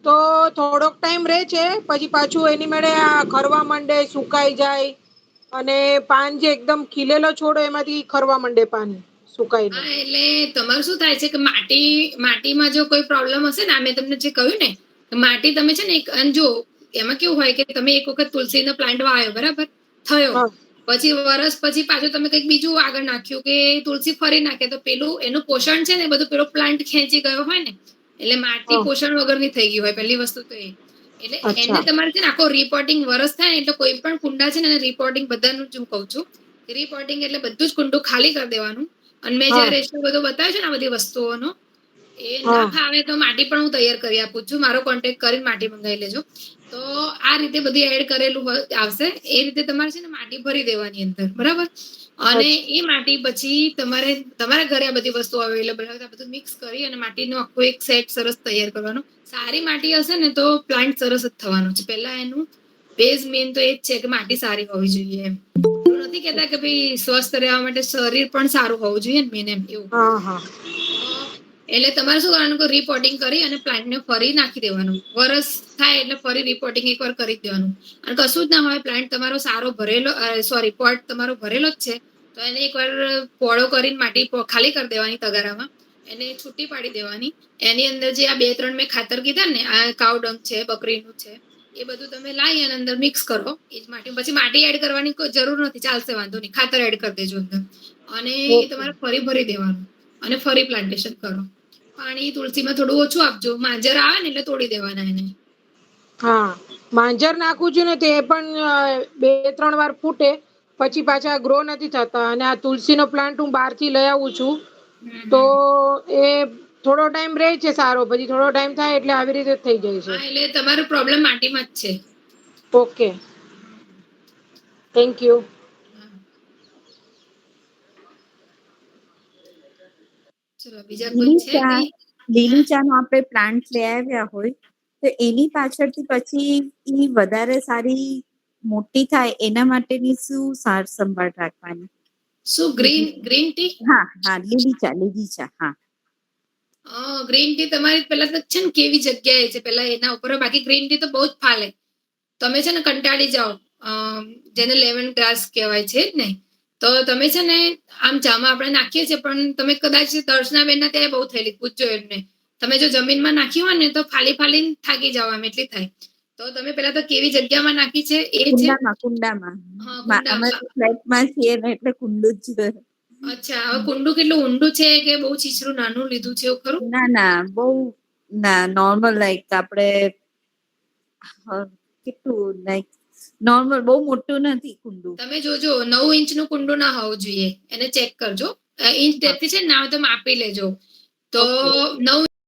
તો થોડોક ટાઈમ રહે છે પછી પાછું એની મેળે આ ખરવા માંડે સુકાઈ જાય અને પાન જે એકદમ ખીલેલો છોડો એમાંથી ખરવા માંડે પાન સુકાઈને. હા એટલે તમારું શું થાય છે કે માટીમાં જો કોઈ પ્રોબ્લેમ હશે ને મેં તમને જે કહ્યું ને માટી તમે છે ને એક જો એમાં કેવું હોય કે તમે એક વખત તુલસીનો પ્લાન્ટ વાવ્યો બરાબર થયો પછી વરસ પછી પાછું તમે કંઈક બીજું આગળ નાખ્યું કે તુલસી ફરી નાખે તો પેલું એનું પોષણ છે ને બધું પેલો પ્લાન્ટ ખેંચી ગયો હોય ને એટલે માટી પોષણ વગરની થઈ ગઈ હોય પહેલી વસ્તુ તો એટલે એને તમારે છે ને આખો રિપોર્ટિંગ વરસ થાય ને એટલે કોઈ પણ કુંડા છે ને રિપોર્ટિંગ બધાનું જ હું કહું છું રિપોર્ટિંગ એટલે બધું જ કુંડું ખાલી કરી દેવાનું અને મેં જે રેશિયો બધો બતાવ્યો છે ને આ બધી વસ્તુઓનો એ હા. ના ફાવે તો માટી પણ હું તૈયાર કરી આપું છું. મારો કોન્ટેક્ટ કરીને માટી મંગાવી લેજો. તો આ રીતે બધી એડ કરેલું આવશે. એ રીતે તમારે છે ને માટી ભરી દેવાની અંદર, બરાબર? અને એ માટી પછી તમારા ઘરે આ બધી વસ્તુ અવેલેબલ હોય તો આ બધું મિક્સ કરી અને માટીનો આખો એક સેટ સરસ તૈયાર કરવાનો. સારી માટી હશે ને તો પ્લાન્ટ સરસ જ થવાનો છે. પહેલા એનું બેઝ મેઇન તો એ જ છે કે માટી સારી હોવી જોઈએ એમ. એવું નથી કહેતા કે ભાઈ સ્વસ્થ રહેવા માટે શરીર પણ સારું હોવું જોઈએ ને મેન એમ એવું. હા હા એટલે તમારે શું કરવાનું કે રિપોર્ટિંગ કરી અને પ્લાન્ટને ફરી નાખી દેવાનું. વરસ થાય એટલે ફરી રિપોર્ટિંગ એકવાર કરી જ દેવાનું. અને કશું જ ના હોય, પ્લાન્ટ તમારો સારો ભરેલો, સોરી પોટ તમારો ભરેલો જ છે તો એને એકવાર પોળો કરીને માટી ખાલી કરી દેવાની તગારામાં, એને છૂટી પાડી દેવાની. એની અંદર જે આ 2-3 મેં ખાતર કીધા ને, આ કાઉ ડંગ છે, બકરીનું છે, એ બધું તમે લાવી અને અંદર મિક્સ કરો. એ જ માટી પછી માટી એડ કરવાની કોઈ જરૂર નથી, ચાલશે, વાંધો નહીં. ખાતર એડ કરી દેજો અંદર અને એ તમારે ફરી ભરી દેવાનું અને ફરી પ્લાન્ટેશન કરો. પાણી તુલસીમાં થોડું ઓછું આપજો. માંજર આવે ને એટલે તોડી દેવાના એને. હા માંજર નાખું છું ને તે પણ 2-3 વાર ફૂટે પછી પાછા ગ્રો નથી થતા. અને આ તુલસીનો પ્લાન્ટ હું બહારથી લઈ આવું છું તો એ થોડો ટાઈમ રહે છે સારો, પછી થોડો ટાઈમ થાય એટલે આવી રીતે જ થઈ જાય છે. હા, એટલે તમારો પ્રોબ્લેમ માટીમાં જ છે. Okay, thank you. ચલો બીજા કોઈ છે કઈ? લીલી ચા નો આપણે પ્લાન્ટ લઈ આવ્યા હોય તો એની પાછળથી પછી ઈ વધારે સારી મોટી થાય એના માટેની શું સાર સંભાળ રાખવાની? શું ગ્રીન ટી? હા હા, લીલી ચા હા. ગ્રીન ટી તમારી પેલા તો છે ને કેવી જગ્યાએ છે પેલા એના ઉપર. બાકી ગ્રીન ટી તો બહુ જ ફાલે. તમે છે ને કંટાળી જાઓ, જેને લેમન ગ્રાસ કહેવાય છે જ ને, તો તમે છે ને આમ ચામાં આપણે નાખીએ છીએ પણ તમે કદાચ દર્શનાબેનના ત્યાં બહુ થયેલી, પૂછજો એમને. તમે જો જમીનમાં નાખી હોય ને તો ફાલી થાકી જાવ આમ એટલી થાય. તો તમે પેલા તો કેવી જગ્યામાં નાખી છે એ છે? કુંડામાં. હા, કુંડામાં. અમે ફ્લેટમાં છીએ ને એટલે કુંડું જ. અચ્છા, હવે કુંડું કેટલું ઊંડું છે કે બહુ છીછરું નાનું લીધું છે એવું ખરું? ના બહુ ના, નોર્મલ લાઈક આપણે કેટલું લાઈક નોર્મલ, બહુ મોટું નથી કુંડું. તમે જોજો 9 ઇંચનું કુંડું ના હોવું જોઈએ, એને ચેક કરજો. ઇંચ ટેપથી છે ને ના હોય તો માપી લેજો. તો 9